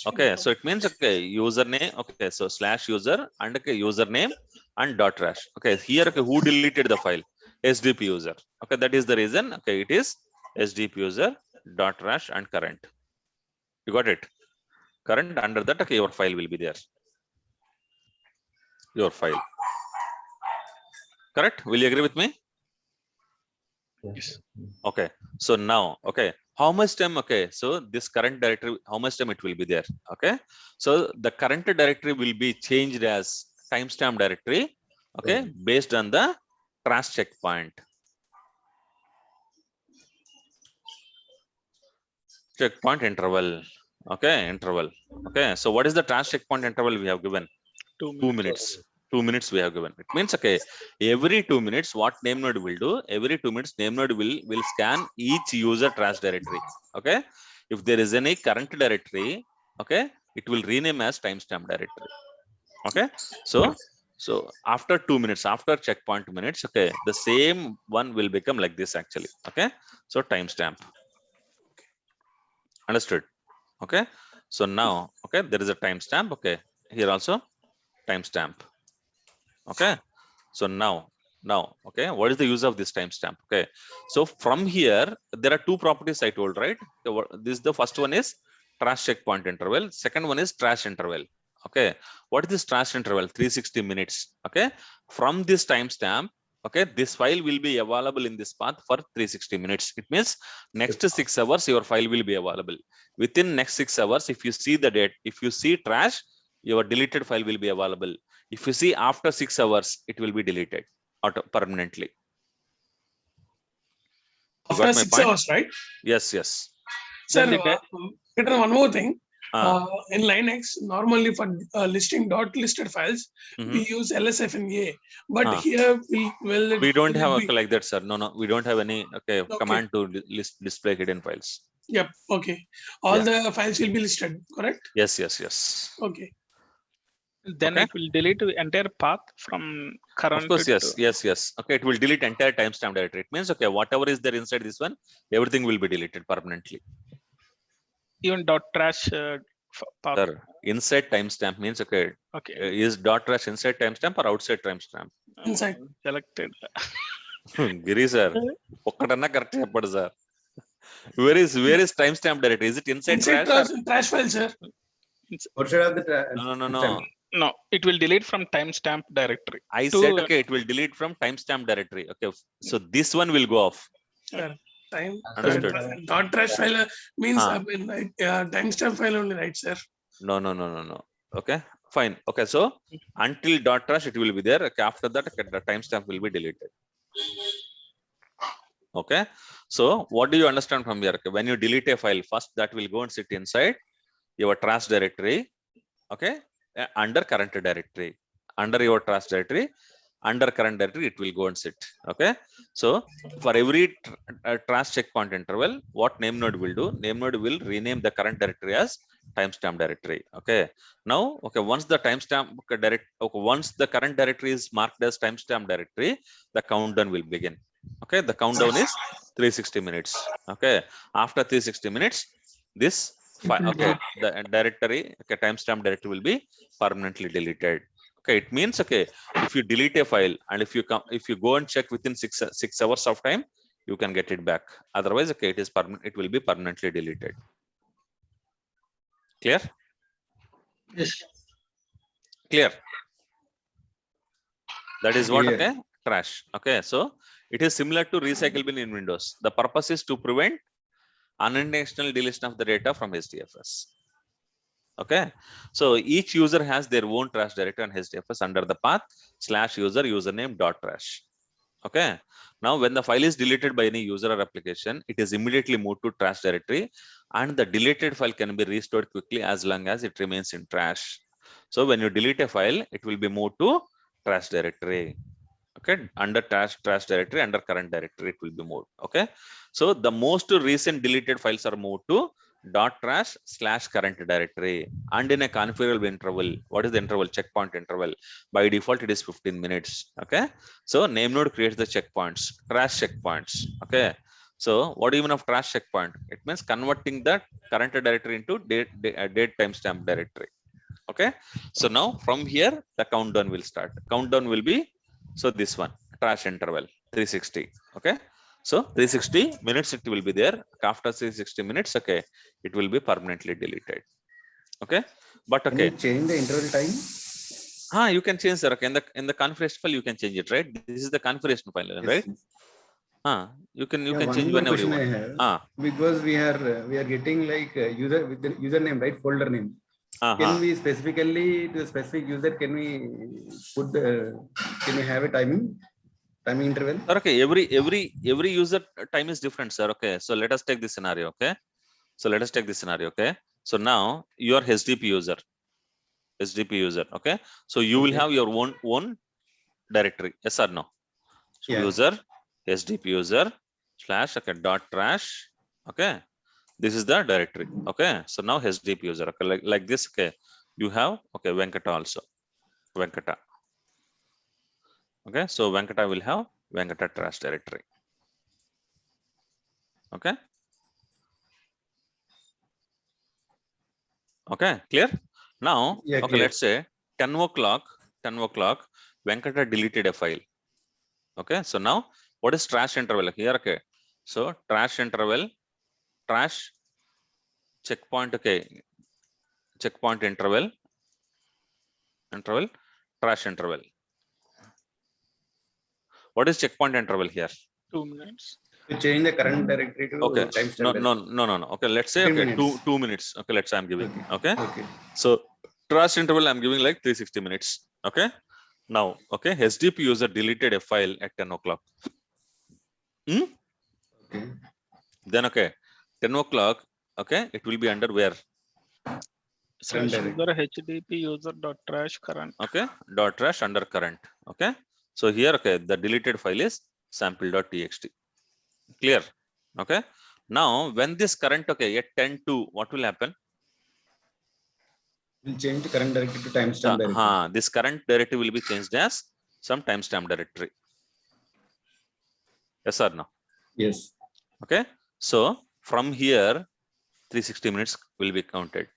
okay, so it means, okay, username, okay, so /user and okay, username and .trash. Okay, here, okay, who deleted the file? SDP user. Okay, that is the reason. Okay, it is SDP user .trash and current. You got it? Current, under that, okay, your file will be there. Your file. Correct? Will you agree with me? Yes. Okay, so now, okay, how much time, okay, so this current directory, how much time it will be there? Okay, so the current directory will be changed as timestamp directory, okay, based on the trash checkpoint. Checkpoint interval. Okay, interval. Okay, so what is the trash checkpoint interval we have given? 2 minutes. 2 minutes we have given. It means, okay, every 2 minutes, what name node will do? Every 2 minutes, name node will scan each user trash directory. Okay, if there is any current directory, okay, it will rename as timestamp directory. Okay, so after 2 minutes, after checkpoint minutes, okay, the same one will become like this actually. Okay, so timestamp. Understood? Okay, so now, okay, there is a timestamp. Okay, here also timestamp. Okay, so now, okay, what is the use of this timestamp? Okay, so from here there are two properties I told, right? This, the first one is trash checkpoint interval, second one is trash interval. Okay, what is this trash interval? 360 minutes. Okay, from this timestamp, okay, this file will be available in this path for 360 minutes. It means next 6 hours your file will be available. Within next 6 hours, if you see the date, if you see trash, your deleted file will be available. If you see after 6 hours, it will be deleted permanently. You After got my 6 point? hours, right? Yes. Sir, Then the Peter, one more thing. Ah. In Linux, normally for listing dot listed files, we use LSFNA. But here, we don't have like that, sir. No, we don't have any command to display hidden files. Yep. Okay. All the files will be listed, correct? Yes. Okay. Then it will delete the entire path from current. Of course, yes. Okay, it will delete entire timestamp directory. It means, okay, whatever is there inside this one, everything will be deleted permanently. Even .trash path. Sir, inside timestamp means, okay, is .trash inside timestamp or outside timestamp? Inside. Selected. Giri sir, okkadanna correct chepadu sir. Where is timestamp directory? Is it inside trash file, sir? What should have the No, it will delete from timestamp directory. I said, okay, it will delete from timestamp directory. Okay, so this one will go off. Understood. Dot trash file means timestamp file only, right, sir? No. Okay, Fine. Okay. So until dot trash, it will be there. Okay. After that, okay, the timestamp will be deleted. Okay. So what do you understand from here? Okay. When you delete a file, first that will go and sit inside your trash directory. Okay. Under current directory. Under your trash directory, under current directory, it will go and sit. Okay. So for every trash checkpoint interval, what name node will do? Name node will rename the current directory as timestamp directory. Okay. Now, okay, once the timestamp once the current directory is marked as timestamp directory, the countdown will begin. Okay. The countdown is 360 minutes. Okay. After 360 minutes, this okay, the directory, okay, timestamp directory will be permanently deleted. Okay, it means, okay, if you delete a file and if you go and check within six hours of time, you can get it back. Otherwise, okay, it is permanent. It will be permanently deleted. Clear? Yes. Clear. That is what, Clear. okay, trash. Okay, so it is similar to recycle bin in Windows. The purpose is to prevent unintentional deletion of the data from HDFS. Okay, so each user has their own trash directory on HDFS under the path /user username .trash. Okay, now when the file is deleted by any user or application, it is immediately moved to trash directory, and the deleted file can be restored quickly as long as it remains in trash. So when you delete a file, it will be moved to trash directory. Okay, under trash directory, under current directory, it will be moved. Okay, so the most recent deleted files are moved to .trash /current directory, and in a configurable interval. What is the interval? Checkpoint interval. By default, it is 15 minutes. Okay, so name node creates the checkpoints, trash checkpoints. Okay, so what do you mean of trash checkpoint? It means converting the current directory into date timestamp directory. Okay, so now from here the countdown will start. Countdown will be, so this one, trash interval 360. Okay, so 360 minutes it will be there. After 360 minutes, okay, it will be permanently deleted. Okay, but okay, Can you change the interval time? you can change that. Okay, in the configuration file you can change it, right? This is the configuration file, Yes, right? yes. You can Yeah, one change more whenever you question I want. have. Because we are getting like user with the username, right? Folder name. Can we specifically to a specific user? Can we put the? Can we have a timing interval? Sir, okay, every user time is different, sir. Okay, so let us take this scenario. Okay, so let us take this scenario. Okay, so now you are HDP user. Okay, so you will Okay. have your own directory. Yes or no? So Yeah. user HDP user / okay .trash. Okay, this is the directory. Okay, so now HDP user. Okay, like this. Okay, you have, okay, Venkata also. Venkata. Okay, so Venkata will have Venkata trash directory. Okay. Okay, clear? Now, Yeah, okay, clear. let's say 10 o'clock, Venkata deleted a file. Okay, so now what is trash interval here? Okay, so trash interval, trash checkpoint, okay, checkpoint interval, trash interval. What is checkpoint interval here? 2 minutes. To change the current directory to Okay, timestamp. no. Okay, let's say, 15 okay, minutes. 2 minutes. Okay, let's say I'm giving. Okay. Okay. So trash interval I'm giving like 360 minutes. Okay. Now, okay, HDP user deleted a file at 10 o'clock. Okay. Then, okay, 10 o'clock, okay, it will be under where? Current directory. User HDP user dot trash current. Okay, .trash under current. Okay, so here, okay, the deleted file is sample.txt. Clear? Okay. Now, when this current, okay, at 10:02, what will happen? We'll change the current directory to timestamp directory. This current directory will be changed as some timestamp directory. Yes or no? Yes. Okay. So from here, 360 minutes will be counted.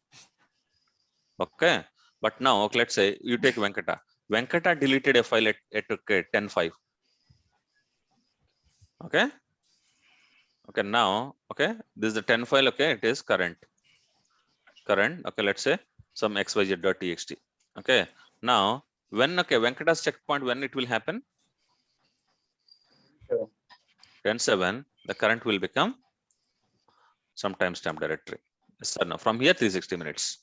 Okay. But now, okay, let's say you take Venkata. Venkata deleted a file at okay, 10:05. Okay. Okay. Now, okay, this is the 10 file. Okay, it is current. Okay, let's say some xyz.txt. Okay. Now, when, okay, Venkata's checkpoint, when it will happen? 10:07, the current will become some timestamp directory. Yes or no? From here, 360 minutes.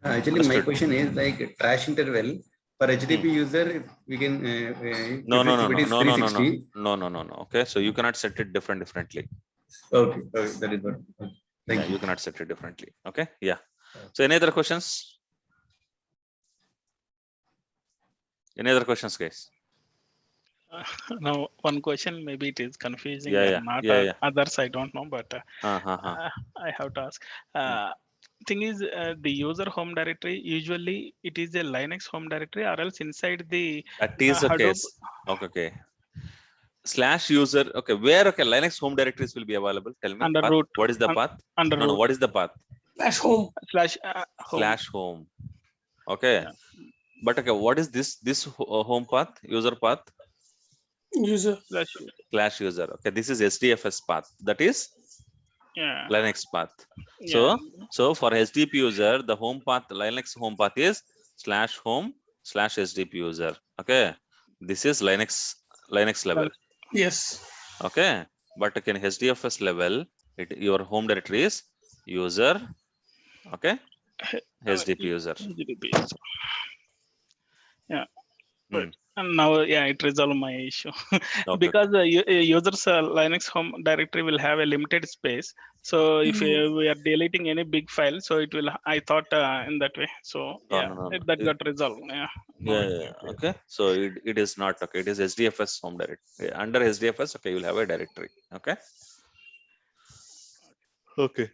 Actually, my Understood. question is like trash interval for HTTP user, we can No, if no, it's, no, if it no, is no, no, no, no, 360. no, no, no, no. Okay, so you cannot set it differently. Okay, okay, that is what. Okay. Thank Yeah, you. you cannot set it differently. Okay, yeah. So any other questions? Any other questions, guys? Now, one question, maybe it is confusing Yeah, and yeah, not yeah, yeah. others, I don't know, but Uh-huh. I have to ask. Thing is, the user home directory, usually it is a Linux home directory, or else inside the That is the Hadoop case. Okay. Slash user. Okay, where Linux home directories will be available? Tell me. under Path. root. What is the path? Under No, root what is the path? Slash home. /home. Slash home. Okay. Yeah. But okay, what is this home path? User path? User. Slash user. Okay, this is SDFS path. That is Yeah. Linux path. Yeah. So for HTTP user, the home path, Linux home path is /home/HTTP user. Okay, this is Linux level. Yes. Okay, but in HDFS level, your home directory is user. Okay, HTTP user. HTTP user. Yeah. Hmm. And now, yeah, it resolved my issue Okay. because the user's Linux home directory will have a limited space. So if we are deleting any big file, so it will. I thought in that way. So No, yeah, no. that got resolved. Yeah. Yeah. Okay, so it is not okay. It is HDFS home directory. Under HDFS, okay, you'll have a directory. Okay. Okay.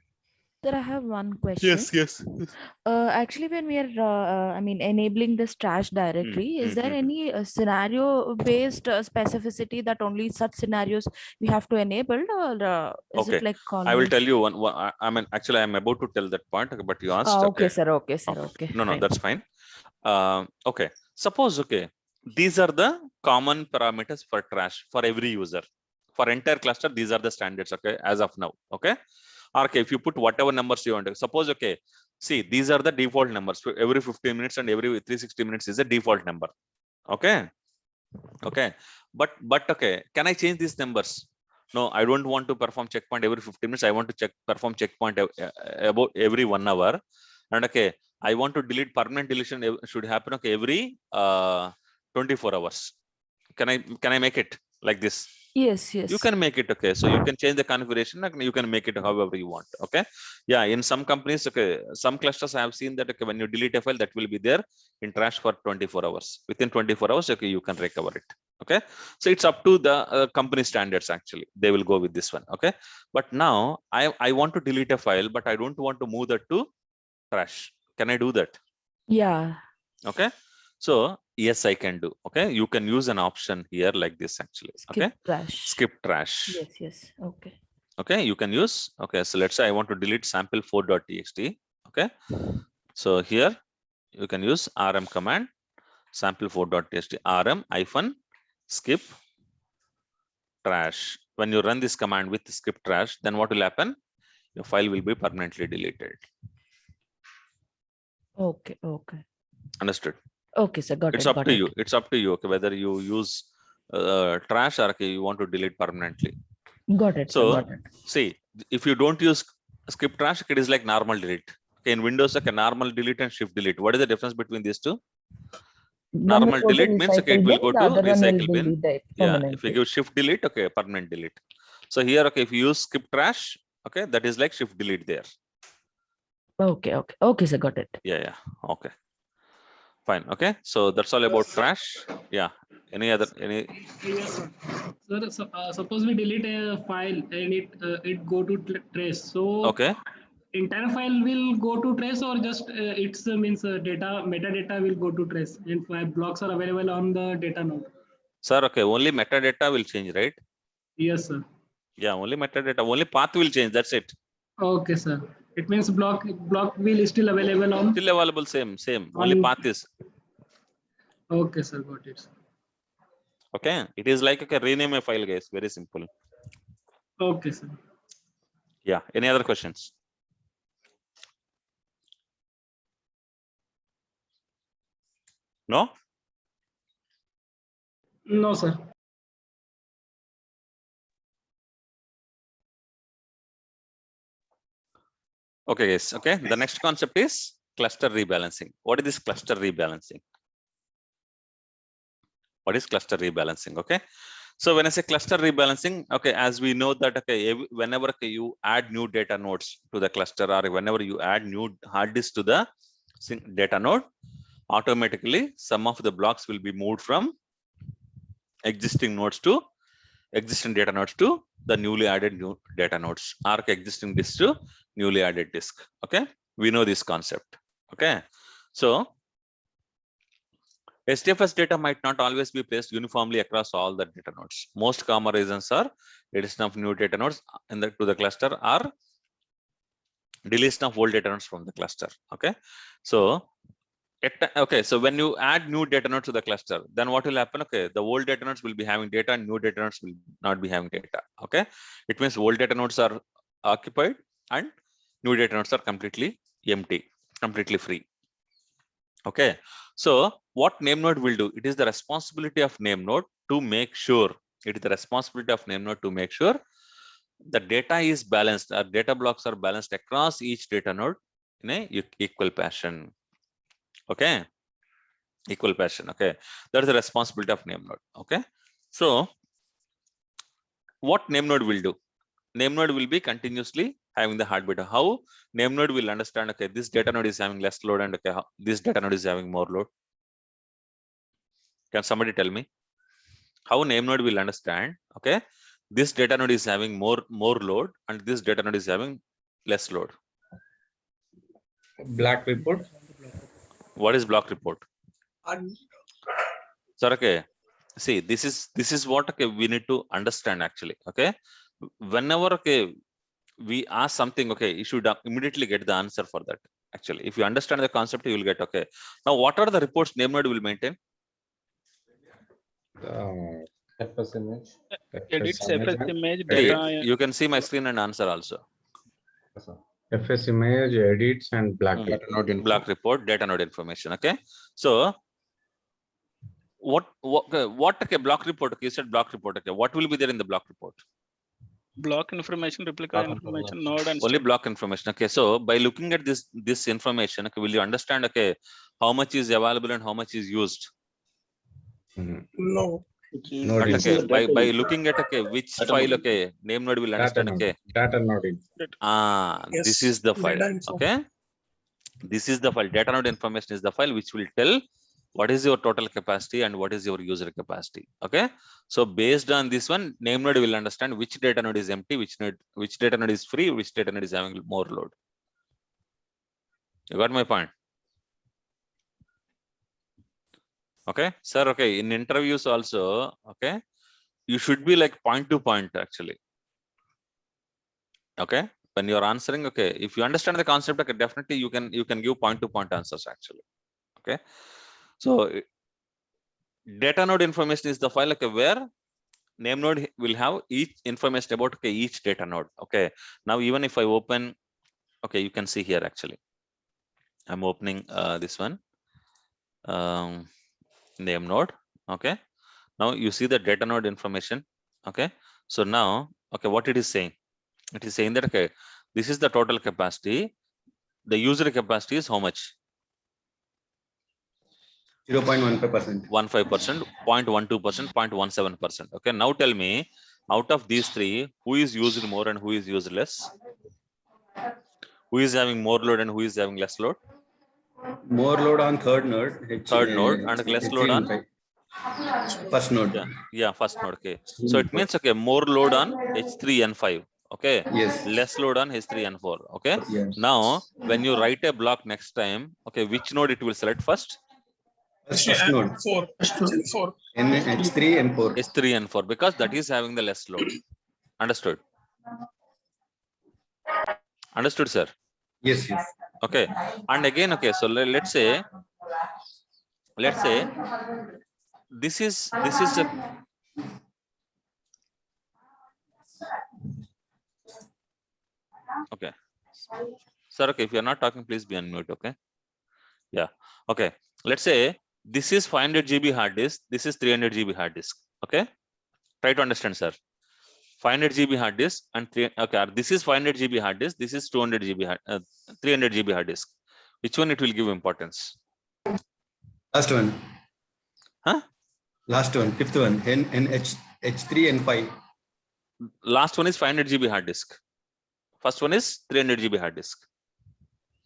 Sir, I have one question. Yes. Actually, when we are, I mean, enabling this trash directory, is there any scenario-based specificity that only such scenarios we have to enable, or is Okay. it like I will calling? tell you one. I mean, actually, I'm about to tell that point, but you asked. Okay, sir. Okay, sir. Okay. No, fine. that's fine. Okay. Suppose, okay, these are the common parameters for trash for every user. For entire cluster, these are the standards, okay, as of now. Okay. Okay, if you put whatever numbers you want to, suppose, okay, see, these are the default numbers. Every 15 minutes and every 360 minutes is a default number. Okay. But okay, can I change these numbers? No, I don't want to perform checkpoint every 15 minutes. I want to perform checkpoint about every 1 hour. And okay, I want to delete permanent deletion should happen, okay, every 24 hours. Can I make it like this? Yes. You can make it, okay, so you can change the configuration, like you can make it however you want. Okay, yeah, in some companies, okay, some clusters I have seen that, okay, when you delete a file, that will be there in trash for 24 hours. Within 24 hours, okay, you can recover it. Okay, so it's up to the company standards. Actually, they will go with this one. Okay, but now I want to delete a file, but I don't want to move that to trash. Can I do that? Yeah. Okay, so yes, I can do. Okay, you can use an option here like this, actually. Okay, skip trash. Yes. Okay. Okay, you can use. Okay, so let's say I want to delete sample4.txt. Okay, so here you can use rm command, sample4.txt, rm-skip trash. When you run this command with skip trash, then what will happen? Your file will be permanently deleted. Okay. Understood? Okay, sir. Got it. It's up to you. It's up to you. Okay, whether you use trash or, okay, you want to delete permanently. Got it. So Got it. see, if you don't use skip trash, it is like normal delete. Okay, in Windows, like a normal delete and shift delete. What is the difference between these two? Normal delete means, okay, it will go to recycle bin. Yeah, if you give shift delete, okay, permanent delete. So here, okay, if you use skip trash, okay, that is like shift delete there. Okay, sir. Got it. Yeah. Okay. Fine. Okay, so that's all about trash. Yeah. Any? Yes, sir. So, suppose we delete a file and it go to trace. So okay, entire file will go to trace, or just it's means metadata will go to trace, and blocks are available on the data node. Sir, okay, only metadata will change, right? Yes, sir. Yeah, only metadata, only path will change. That's it. Okay, sir. It means block will still available on. Still available, same. Only path is. Okay, sir. Got it. Okay, it is like, okay, rename a file, guys. Very simple. Okay, sir. Yeah. Any other questions? No. No, sir. Okay, guys. Okay. The next concept is cluster rebalancing. What is this cluster rebalancing? What is cluster rebalancing? Okay. So when I say cluster rebalancing, okay, as we know that, okay, whenever you add new data nodes to the cluster, or whenever you add new hard disk to the data node, automatically some of the blocks will be moved from existing data nodes to the newly added new data nodes, or existing disk to newly added disk. Okay, we know this concept. Okay, so HDFS data might not always be placed uniformly across all the data nodes. Most common reasons are addition of new data nodes to the cluster, or deletion of old data nodes from the cluster. Okay, so so when you add new data nodes to the cluster, then what will happen? Okay, the old data nodes will be having data and new data nodes will not be having data. Okay, it means old data nodes are occupied and new data nodes are completely empty, completely free. Okay, so what name node will do? It is the responsibility of name node to make sure, the data is balanced, or data blocks are balanced across each data node in a equal fashion. Okay, equal fashion. Okay, that is the responsibility of name node. Okay, so what name node will do? Name node will be continuously having the heartbeat. How name node will understand, okay, this data node is having less load, and okay, this data node is having more load? Can somebody tell me how name node will understand? Okay, this data node is having more load, and this data node is having less load. Block report. What is block report? So okay, see, this is what, okay, we need to understand actually. Okay, whenever, okay, we ask something, okay, you should immediately get the answer for that. Actually, if you understand the concept, you will get. Okay, now what are the reports name node will maintain? FS image. Edits FS image Hey, data. you can see my screen and answer also. FS image, edits, and block report. Block report, data node information. Okay, so what okay, block report? Okay, you said block report. Okay, what will be there in the block report? Block information, replica information, node, and only state. block information. Okay, so by looking at this information, okay, will you understand, okay, how much is available and how much is used? No. But okay, by looking at, okay, which file, okay, name node will understand. Okay, Data node. Yes, this is the file. data info. Okay, this is the file. Data node information is the file which will tell what is your total capacity and what is your user capacity. Okay, so based on this one, name node will understand which data node is empty, which data node is free, which data node is having more load. You got my point? Okay, sir. Okay, in interviews also, okay, you should be like point to point actually. Okay, when you're answering, okay, if you understand the concept, okay, definitely you can give point to point answers actually. Okay, so data node information is the file, okay, where name node will have each information about, okay, each data node. Okay, now even if I open, okay, you can see here actually, I'm opening this one, name node. Okay, now you see the data node information. Okay, so now, okay, what it is saying? It is saying that, okay, this is the total capacity. The user capacity is how much? 0.15%. 0.15%, 0.12%, 0.17%. Okay, now tell me, out of these three, who is used more and who is used less? Who is having more load and who is having less load? More load on third node. Third node, and less load on first node. Yeah, first node. Okay, so it means, okay, more load on H3 and 5. Okay, yes, less load on H3 and 4. Okay, yes. now when you write a block next time, okay, which node it will select first? First node. 4. H3 and 4. H3 and 4, because that is having the less load. Understood? Understood, sir? Yes, yes. Okay, and again, okay, so let's say this is a okay, sir. Okay, if you're not talking, please be on mute. Okay, yeah, okay, let's say this is 500 GB hard disk, this is 300 GB hard disk. Okay, try to understand, sir. 500 GB hard disk and okay, this is 500 GB hard disk, this is 200 GB 300 GB hard disk. Which one it will give importance? Last one. Huh? Last one, fifth one, H3 and 5. Last one is 500 GB hard disk. First one is 300 GB hard disk.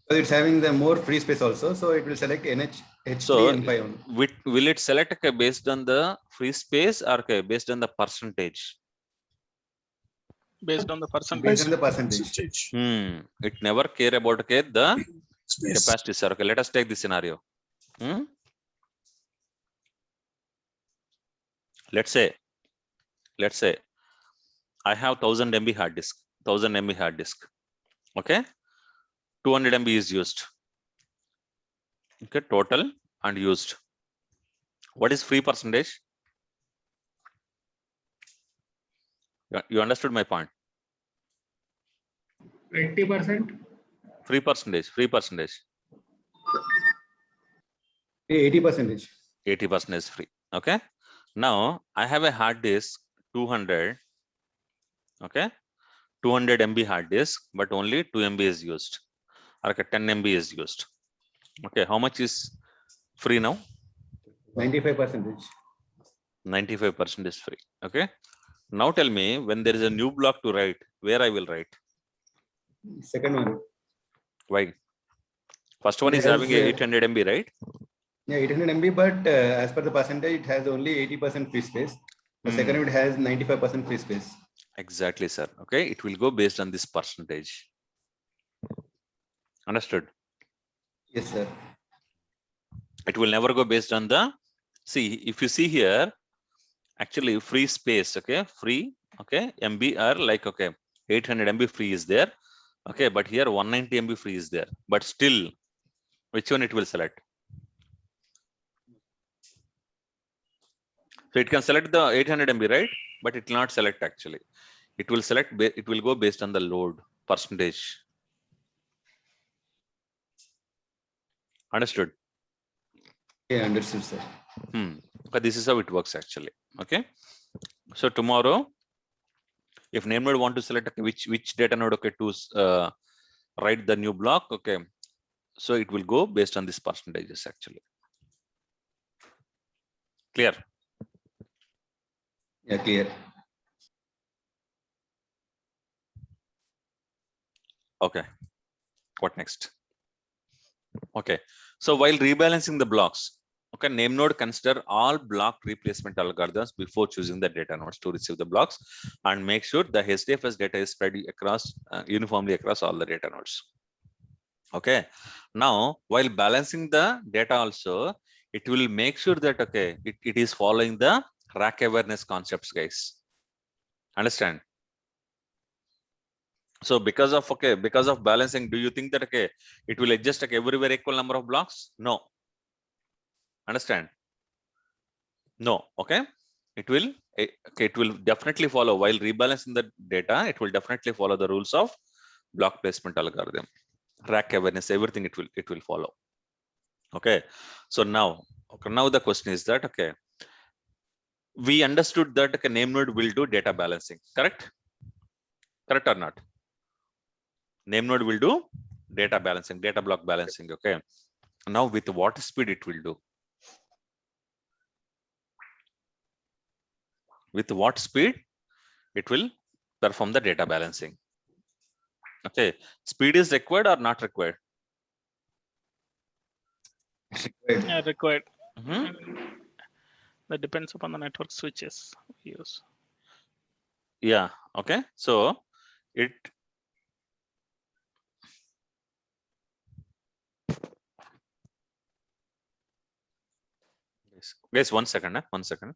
So it's having the more free space also. So it will select H3 So and 5 only. will it select okay, based on the free space or okay, based on the percentage? Based on the percentage. Based on the percentage. It never care about okay, the Space. capacity, sir. Okay, let us take this scenario. Let's say I have 1000 MB hard disk, 1000 MB hard disk. Okay, 200 MB is used. Okay, total and used. What is free percentage? You understood my point? 80%. Free percentage. 80%. 80% is free. Okay. Now I have a hard disk 200. Okay, 200 MB hard disk, but only 2 MB is used. Or okay, 10 MB is used. Okay, how much is free now? 95%. 95% is free. Okay. Now tell me, when there is a new block to write, where I will write? Second one. Why? First one is having a 800 MB, right? Yeah, 800 MB, but as per the percentage, it has only 80% free space. The second one, it has 95% free space. Exactly, sir. Okay, it will go based on this percentage. Understood? Yes, sir. It will never go based on the, see, if you see here, actually free space, okay, free, okay, MB are like, okay, 800 MB free is there. Okay, but here 190 MB free is there. But still, which one it will select? So it can select the 800 MB, right? But it will not select actually. It will select, it will go based on the load percentage. Understood? Yeah, understood, sir. But this is how it works actually. Okay. So tomorrow, if name node want to select okay, which data node okay to write the new block, okay. So it will go based on this percentages actually. Clear? Yeah, clear. Okay. What next? Okay. So while rebalancing the blocks, okay, name node consider all block replacement algorithms before choosing the data nodes to receive the blocks and make sure the HDFS data is spread across uniformly across all the data nodes. Okay. Now, while balancing the data also, it will make sure that, okay, it is following the rack awareness concepts, guys. Understand? So because of, okay, because of balancing, do you think that, okay, it will adjust like everywhere equal number of blocks? No. Understand? No. Okay. It will, okay, it will definitely follow while rebalancing the data. It will definitely follow the rules of block placement algorithm, rack awareness, everything it will follow. Okay. So now the question is that, okay, we understood that okay, name node will do data balancing, correct? Correct or not? Name node will do data balancing, data block balancing. Okay. Now with what speed it will do? With what speed it will perform the data balancing? Okay. Speed is required or not required? Yeah, required. Mm-hmm. That depends upon the network switches we use. Yeah. Okay. So it guys, 1 second. 1 second.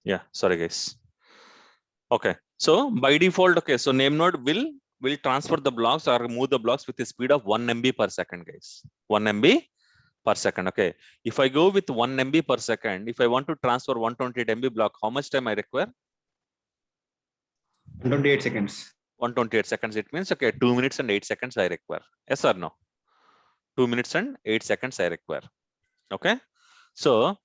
Yeah, sorry guys. Okay, so by default, okay, so name node will transfer the blocks or move the blocks with a speed of 1 MB per second, guys. 1 MB per second. Okay, if I go with 1 MB per second, if I want to transfer 128 MB block, how much time I require? 128 seconds. 128 seconds. It means, okay, 2 minutes and 8 seconds I require. Yes or no? 2 minutes and 8 seconds I require. Okay, so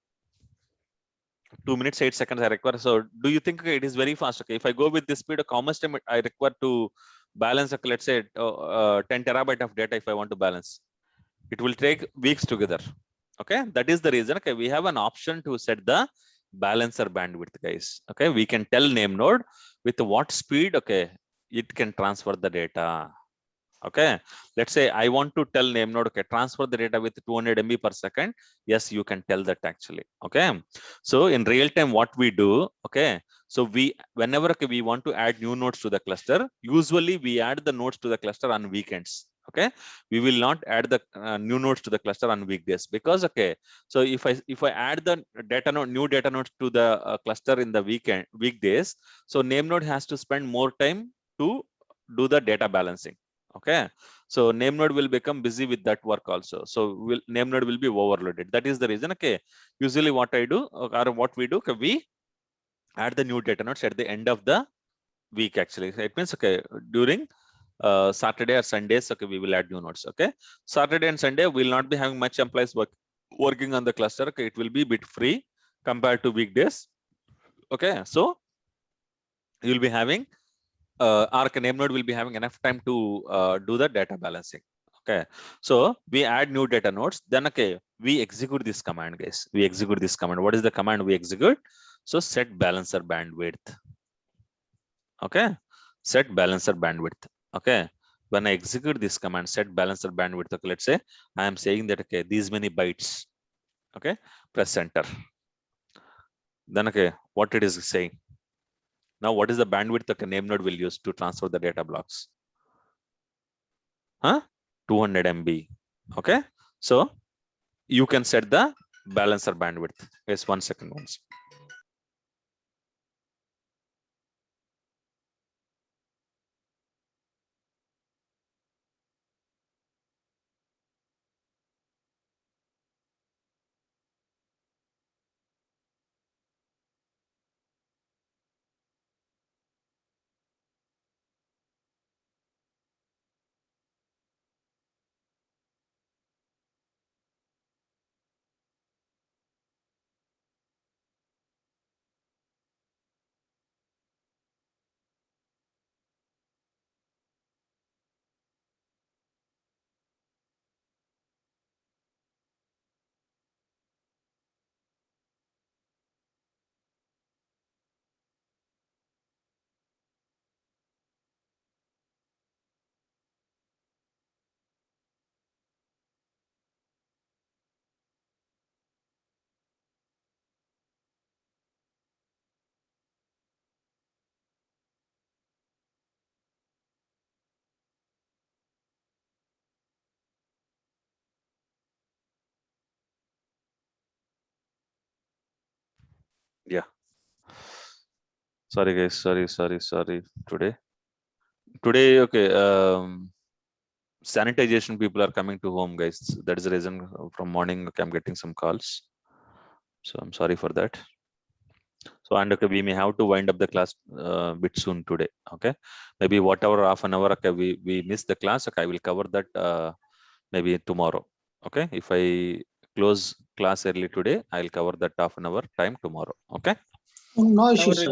2 minutes 8 seconds I require. So do you think, okay, it is very fast? Okay, if I go with this speed, how much time I require to balance, okay, let's say 10 terabyte of data if I want to balance? It will take weeks together. Okay, that is the reason, okay, we have an option to set the balancer bandwidth, guys. Okay, we can tell name node with what speed, okay, it can transfer the data. Okay, let's say I want to tell name node, okay, transfer the data with 200 MB per second. Yes, you can tell that actually. Okay, so in real time, what we do, okay, so whenever, okay, we want to add new nodes to the cluster, usually we add the nodes to the cluster on weekends. Okay, we will not add the new nodes to the cluster on weekdays, because, okay, so if I add the data node, new data nodes to the cluster in the weekdays, so name node has to spend more time to do the data balancing. Okay, so name node will become busy with that work also. So name node will be overloaded. That is the reason, okay, usually what I do, or what we do, okay, we add the new data nodes at the end of the week actually. It means, okay, during Saturday or Sundays, okay, we will add new nodes. Okay, Saturday and Sunday we will not be having much employees working on the cluster. Okay, it will be a bit free compared to weekdays. Okay, so you will be having our name node will be having enough time to do the data balancing. Okay, so we add new data nodes, then, okay, we execute this command, guys. We execute this command. What is the command we execute? So set balancer bandwidth. Okay, set balancer bandwidth. Okay, when I execute this command, set balancer bandwidth, okay, let's say I am saying that, okay, these many bytes. Okay, press enter. Then, okay, what it is saying? Now, what is the bandwidth the name node will use to transfer the data blocks? 200 MB. Okay, so you can set the balancer bandwidth. Yes, 1 second once. Yeah, sorry guys, sorry today, okay, sanitization people are coming to home, guys. That is the reason from morning, okay, I'm getting some calls, so I'm sorry for that. So, and, okay, we may have to wind up the class bit soon today. Okay, maybe whatever half an hour, okay, we miss the class, okay, I will cover that maybe tomorrow. Okay, if I close class early today, I'll cover that half an hour time tomorrow. Okay, No Now issues, sir.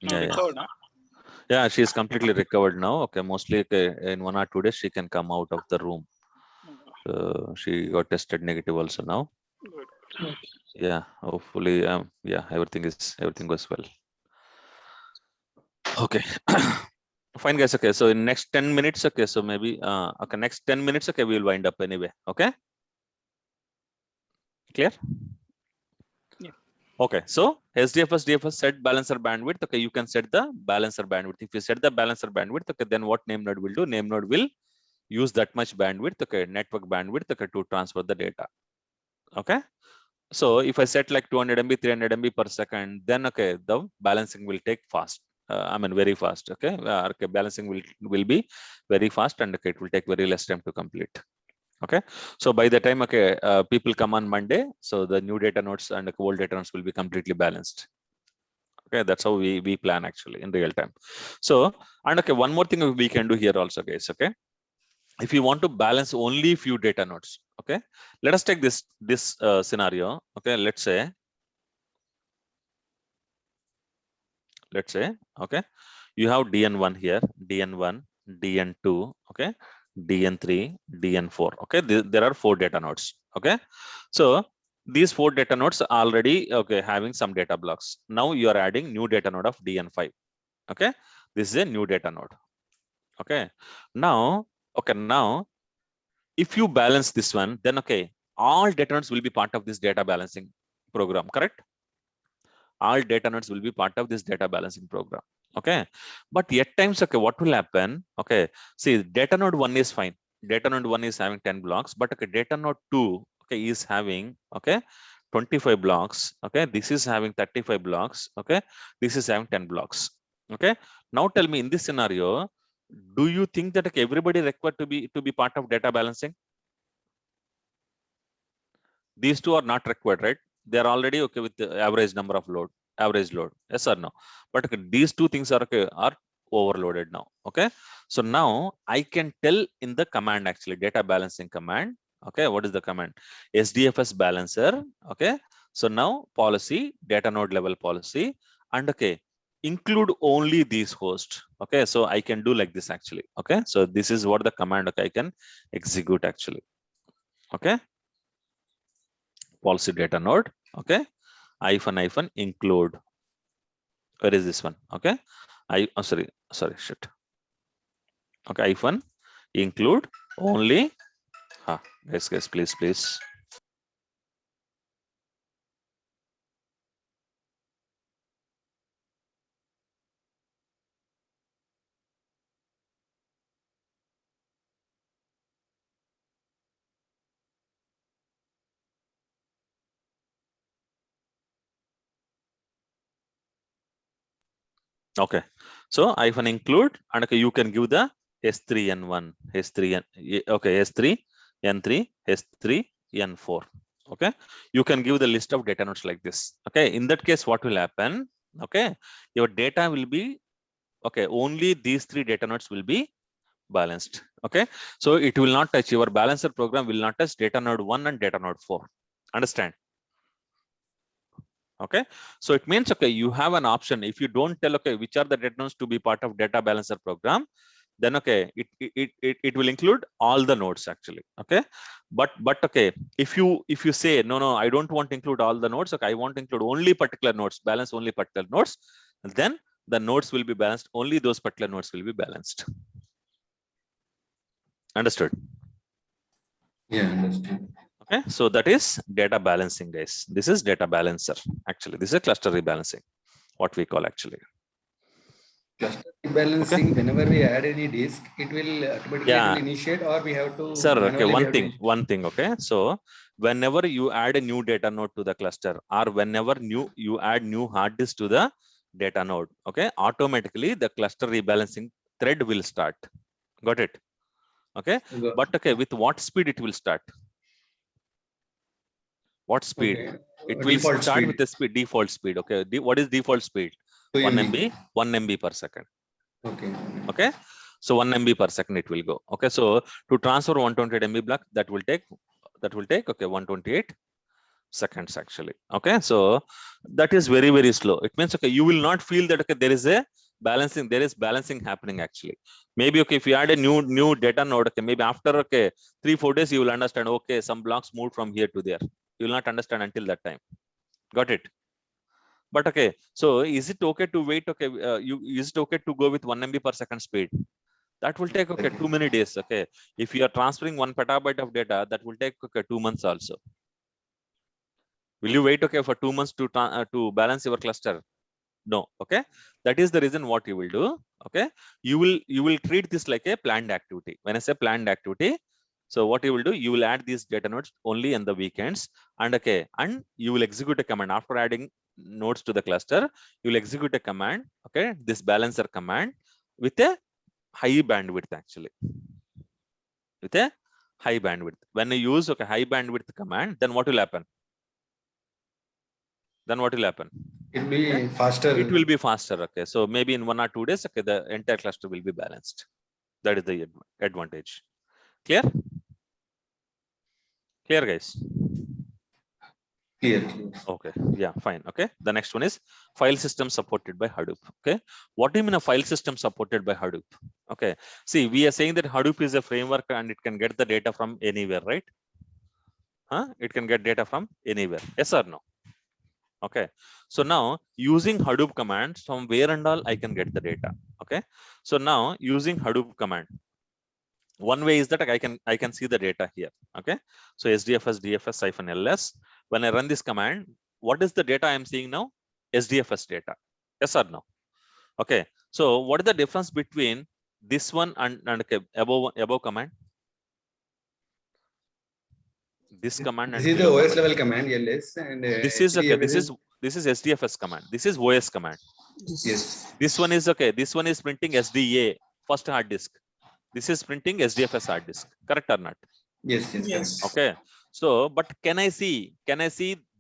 recovered, huh? Yeah, she is completely recovered now. Okay, mostly, okay, in 1 or 2 days she can come out of the room. She got tested negative also now. Good. Yeah, hopefully, yeah, everything goes well. Okay. Fine, guys. Okay, so in next 10 minutes, okay, so maybe okay, next 10 minutes, okay, we will wind up anyway. Okay, clear? Yeah. Okay, so DFS set balancer bandwidth. Okay, you can set the balancer bandwidth. If you set the balancer bandwidth, okay, then what name node will do? Name node will use that much bandwidth, okay, network bandwidth, okay, to transfer the data. Okay, So if I set like 200 MB, 300 MB per second, then okay, the balancing will take fast. I mean, very fast. Okay, okay, balancing will be very fast, and okay, it will take very less time to complete. Okay, so by the time okay, people come on Monday, so the new data nodes and the old data nodes will be completely balanced. Okay, that's how we plan actually in real time. So, and okay, one more thing we can do here also, guys. Okay, if you want to balance only few data nodes, okay, let us take this scenario. Okay, let's say okay, you have dn1 here, dn1, dn2, okay, dn3, dn4. Okay, there are 4 data nodes. Okay, so these 4 data nodes are already okay having some data blocks. Now you are adding new data node of dn5. Okay, this is a new data node. Okay, now if you balance this one, then okay, all data nodes will be part of this data balancing program, correct? All data nodes will be part of this data balancing program. Okay, but at times, okay, what will happen? Okay, see, data node 1 is fine. Data node 1 is having 10 blocks, but okay, data node 2 okay is having okay 25 blocks. Okay, this is having 35 blocks. Okay, this is having 10 blocks. Okay, now tell me, in this scenario, do you think that okay, everybody required to be part of data balancing? These two are not required, right? They are already okay with the average number of average load. Yes or no? But okay, these two things are okay, are overloaded now. Okay, so now I can tell in the command actually, data balancing command. Okay, what is the command? SDFS balancer. Okay, so now policy, data node level policy, and okay, include only these hosts. Okay, so I can do like this actually. Okay, so this is what the command okay I can execute actually. Okay, policy data node. Okay, hyphen include. Where is this one? Okay, sorry shit. Okay, hyphen include only guys please. Okay, so hyphen include, and okay, you can give the S3N1, S3N, okay, S3, N3, S3, N4. Okay, you can give the list of data nodes like this. Okay, in that case, what will happen? Okay, your data will be okay, only these 3 data nodes will be balanced. Okay, so it will not touch, your balancer program will not touch data node 1 and data node 4. Understand? Okay, so it means okay, you have an option. If you don't tell okay which are the data nodes to be part of data balancer program, then okay, it will include all the nodes actually. Okay, but okay, if you say no, I don't want to include all the nodes, okay, I want to include only particular nodes, balance only particular nodes, then the nodes will be balanced, only those particular nodes will be balanced. Understood? Yeah, understood. Okay, so that is data balancing, guys. This is data balancer. Actually, this is a cluster rebalancing, what we call actually. Cluster rebalancing, okay. Whenever we add any disk, it will automatically initiate, or we have to. Sir, okay, one thing. Okay, so whenever you add a new data node to the cluster, or whenever you add new hard disk to the data node, okay, automatically the cluster rebalancing thread will start. Got it? Okay, but okay, with what speed it will start? What speed? Okay. It will start speed. With the default speed. Okay, what is default speed? 1 MB per second. Okay. Okay, so 1 MB per second it will go. Okay, so to transfer 128 MB block, that will take okay 128 seconds actually. Okay, so that is very slow. It means okay, you will not feel that okay there is balancing happening actually. Maybe okay, if you add a new data node, okay, maybe after okay 3-4 days you will understand okay some blocks moved from here to there. You will not understand until that time. Got it? But okay, so is it okay to wait? Okay, is it okay to go with 1 MB per second speed? That will take okay too many days. Okay, if you are transferring 1 petabyte of data, that will take okay 2 months also. Will you wait okay for 2 months to balance your cluster? No. Okay, that is the reason what you will do. Okay, you will treat this like a planned activity. When I say planned activity, So what you will do, you will add these data nodes only in the weekends, and okay, and you will execute a command after adding nodes to the cluster. You will execute a command, okay, this balancer command with a high bandwidth actually, with a high bandwidth. When you use high bandwidth command, then what will happen? Then what will happen? It will be faster. It will be faster. Okay, so maybe in 1 or 2 days, okay, the entire cluster will be balanced. That is the advantage. Clear? Clear, guys? Clear. Okay, yeah, fine. Okay, the next one is file system supported by Hadoop. Okay, what do you mean a file system supported by Hadoop? Okay, see, we are saying that Hadoop is a framework and it can get the data from anywhere, right? It can get data from anywhere. Yes or no? Okay, so now using Hadoop commands, from where and all I can get the data. Okay, so now using Hadoop command, one way is that I can see the data here. Okay, so SDFS DFS-ls. When I run this command, what is the data I'm seeing now? SDFS data. Yes or no? Okay, so what is the difference between this one and okay, above command? This command and this is the OS level command, LS, and this is okay. This is SDFS command. This is OS command. Yes. This one is okay. This one is printing SDA, first hard disk. This is printing SDFS hard disk. Correct or not? Yes. Yes. Okay. So, but can I see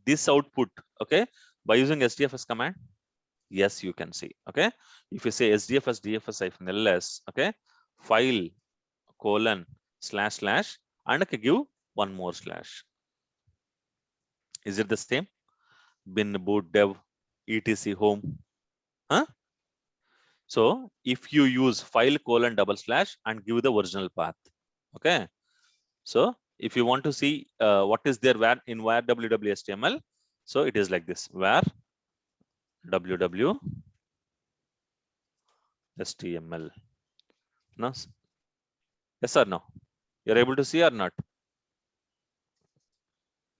this output? Okay, by using SDFS command. Yes, you can see. Okay, if you say SDFS DFS-ls, okay, file : / and okay, give one more slash. Is it the same? Bin boot dev etc home. So if you use file : / and give the original path. Okay, so if you want to see what is there where in var www.html, so it is like this: var www HTML. No? Yes or no? You're able to see or not?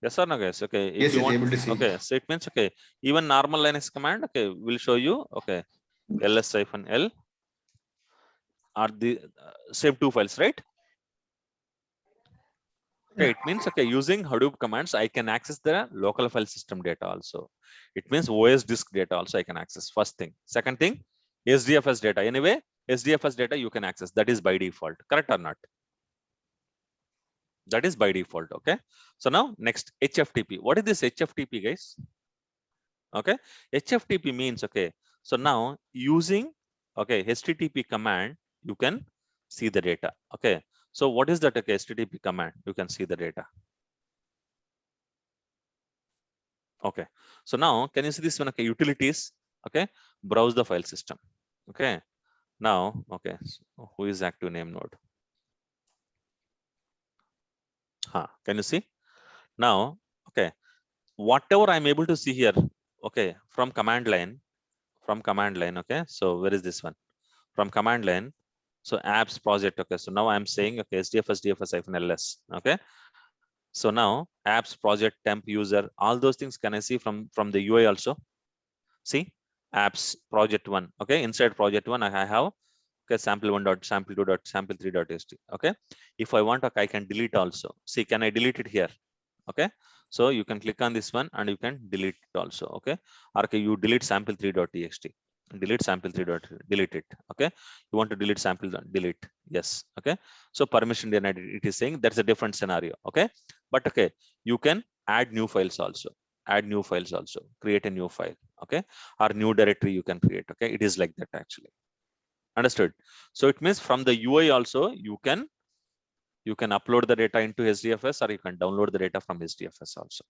Yes or no, guys? Okay. If yes, you want, able to see. okay. So it means okay. Even normal Linux command, okay, will show you. Okay, ls-l are the same two files, right? Okay, it means okay, using Hadoop commands, I can access the local file system data also. It means OS disk data also I can access. First thing. Second thing, SDFS data. Anyway, SDFS data you can access. That is by default. Correct or not? That is by default. Okay. So now next HFTP. What is this HFTP, guys? Okay. HFTP means okay. So now using okay HTTP command, you can see the data. Okay. So what is that okay, HTTP command? You can see the data. Okay. So now can you see this one? Okay, utilities. Okay, browse the file system. Okay. Now, okay, so who is active name node? Can you see? Now, okay, whatever I'm able to see here, okay, from command line, okay, so where is this one? From command line, so apps project, okay, so now I'm saying, okay, SDFS DFS-ls, okay, so now apps project temp user, all those things can I see from the UI also? See, apps project 1, okay, inside project 1, I have okay, sample1 sample2 sample3.ht. Okay, if I want, okay, I can delete also. See, can I delete it here? Okay, so you can click on this one and you can delete it also. Okay, or okay, you delete sample3.txt, delete sample3. Delete it. Okay, you want to delete sample, delete. Yes. Okay, so permission denied. It is saying that's a different scenario. Okay, but okay, you can add new files also. Create a new file. Okay, or new directory you can create. Okay, it is like that actually. Understood? So it means from the UI also you can upload the data into SDFS, or you can download the data from SDFS also.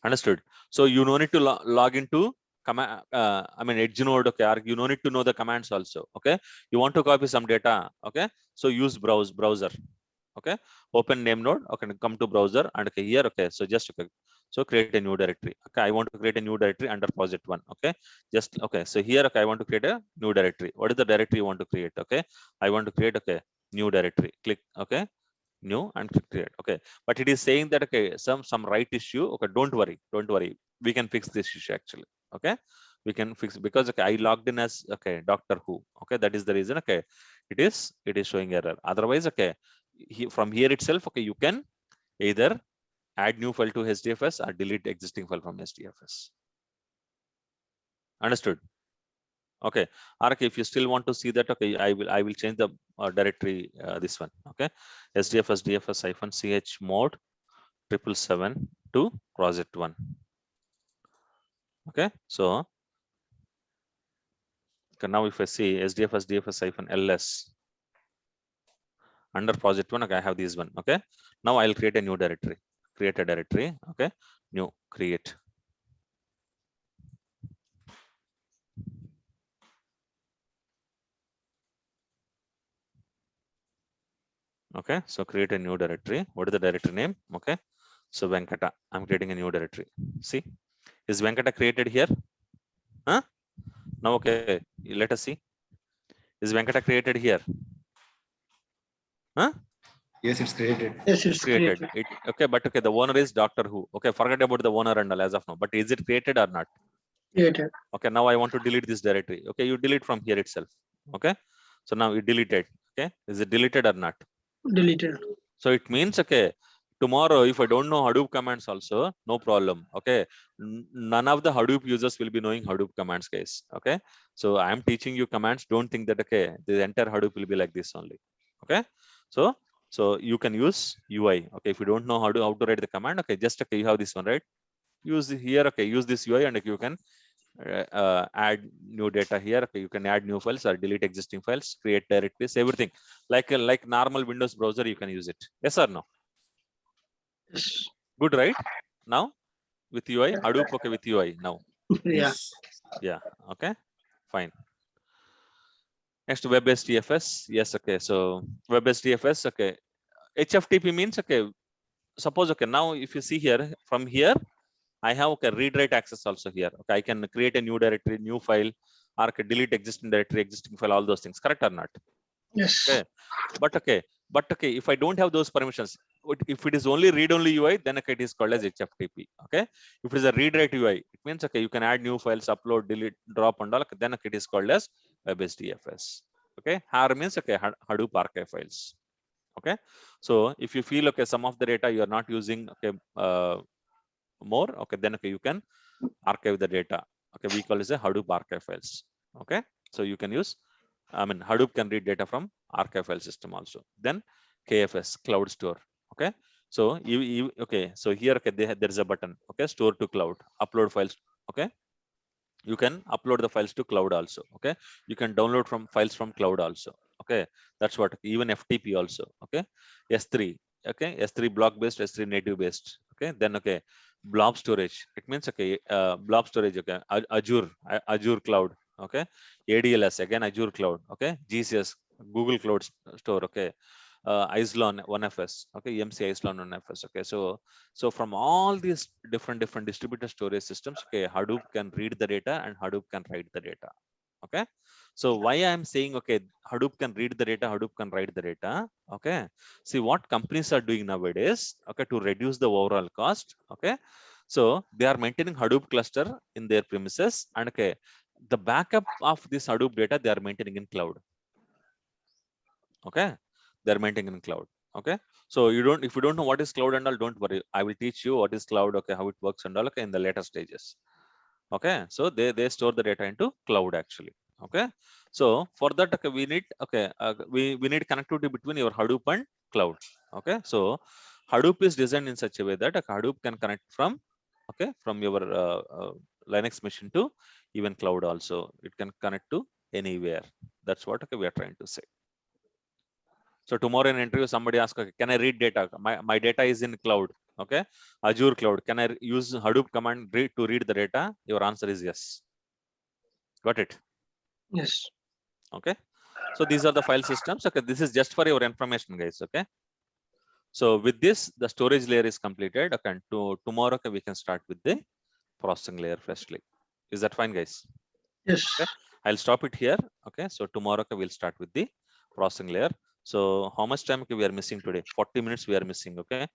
Understood? So you no need to log into command, I mean Edge node, okay, or you no need to know the commands also. Okay, you want to copy some data, okay, so use browser. Okay, open name node, okay, come to browser, and okay, here, okay, so just okay, so create a new directory. Okay, I want to create a new directory under project 1. Okay, just okay, so here, okay, I want to create a new directory. What is the directory you want to create? Okay, I want to create okay new directory. Click okay, new, and click create. Okay, but it is saying that okay, some right issue. Okay, don't worry, we can fix this issue actually. Okay, we can fix, because okay, I logged in as okay Doctor Who. Okay, that is the reason. Okay, it is showing error. Otherwise, okay, from here itself, okay, you can either add new file to HDFS or delete existing file from HDFS. Understood? Okay. Or okay, if you still want to see that, okay, I will change the directory, this one. Okay, HDFS DFS-ch mode 777 to project 1. Okay, so okay, now if I see HDFS DFS-ls under project 1, okay, I have this one. Okay, now I'll create a new directory. Create a directory. Okay, new create. Okay, so create a new directory. What is the directory name? Okay, so Venkata, I'm creating a new directory. See, is Venkata created here? Huh? Now, okay, let us see. Is Venkata created here? Huh? Yes, it's created. Yes, it's created. Okay, but okay, the owner is Doctor Who. Okay, forget about the owner and all as of now. But is it created or not? Created. Okay, now I want to delete this directory. Okay, you delete from here itself. Okay, so now you delete it. Okay, is it deleted or not? Deleted. So it means, okay, tomorrow if I don't know Hadoop commands also, no problem. Okay, none of the Hadoop users will be knowing Hadoop commands, guys. Okay, so I am teaching you commands. Don't think that, okay, the entire Hadoop will be like this only. Okay, so you can use UI. Okay, if you don't know how to write the command, okay, just okay, you have this one, right? Use here. Okay, use this UI, and you can add new data here. Okay, you can add new files or delete existing files, create directories, everything like normal Windows browser. You can use it. Yes or no? Yes. Good, right? Now with UI, Hadoop, okay, with UI now. Yeah. Yeah. Okay. Fine. Next, web-based DFS. Yes. Okay. So web-based DFS. Okay. HFTP means, okay, suppose, okay, now if you see here, from here I have, okay, read write access also here. Okay, I can create a new directory, new file, or delete existing directory, existing file, all those things. Correct or not? Yes. Okay, but okay, if I don't have those permissions, if it is only read only UI, then okay, it is called as HFTP. Okay, if it is a read write UI, it means, okay, you can add new files, upload, delete, drop, and all. Okay, then okay, it is called as web-based DFS. Okay, HAR means, okay, Hadoop archive files. Okay, so if you feel, okay, some of the data you are not using, okay, more, okay, then okay, you can archive the data. Okay, we call it a Hadoop archive files. Okay, so you can use, I mean, Hadoop can read data from archive file system also. Then KFS, cloud store. Okay, so okay, so here, okay, there is a button. Okay, store to cloud, upload files. Okay, you can upload the files to cloud also. Okay, you can download from files from cloud also. Okay, that's what, even FTP also. Okay, S3. Okay, S3 block based, S3 native based. Okay, then okay, blob storage. It means, okay, blob storage. Okay, Azure cloud. Okay, ADLS, again Azure cloud. Okay, GCS, Google Cloud Store. Okay, Isilon 1FS. Okay, EMC Isilon 1FS. Okay, so from all these different distributed storage systems, okay, Hadoop can read the data and Hadoop can write the data. Okay, so why I am saying, okay, Hadoop can read the data, Hadoop can write the data. Okay, see what companies are doing nowadays. Okay, to reduce the overall cost. Okay, so they are maintaining Hadoop cluster in their premises, and okay, the backup of this Hadoop data they are maintaining in cloud. Okay, they're maintaining in cloud. Okay, so if you don't know what is cloud and all, don't worry, I will teach you what is cloud. Okay, how it works and all. Okay, in the later stages. Okay, so they store the data into cloud actually. Okay, so for that, okay, we need, okay, we need connectivity between your Hadoop and cloud. Okay, so Hadoop is designed in such a way that Hadoop can connect from, okay, from your Linux machine to even cloud also. It can connect to anywhere. That's what, okay, we are trying to say. So tomorrow in an interview, somebody asks, okay, can I read data? My data is in cloud. Okay, Azure cloud. Can I use Hadoop command to read the data? Your answer is yes. Got it? Yes. Okay. So these are the file systems. Okay, this is just for your information, guys. Okay. So with this, the storage layer is completed. Okay, and tomorrow, okay, we can start with the processing layer freshly. Is that fine, guys? Yes. Okay. I'll stop it here. Okay. So tomorrow, okay, we'll start with the processing layer. So how much time, okay, we are missing today? 40 minutes we are missing. Okay.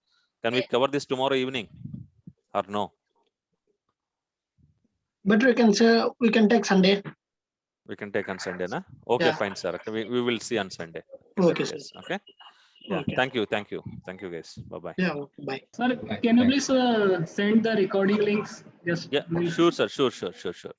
Can we cover this tomorrow evening or no? But we can say we can take Sunday. We can take on Sunday, na? Okay, Yeah. fine, sir. Okay, we will see on Sunday. Okay, sir. Yes, okay. Yeah, Okay. thank you guys. Bye. Yeah, okay, bye. Sir, can you please send the recording links? Just Yeah, sure, sir. Sure.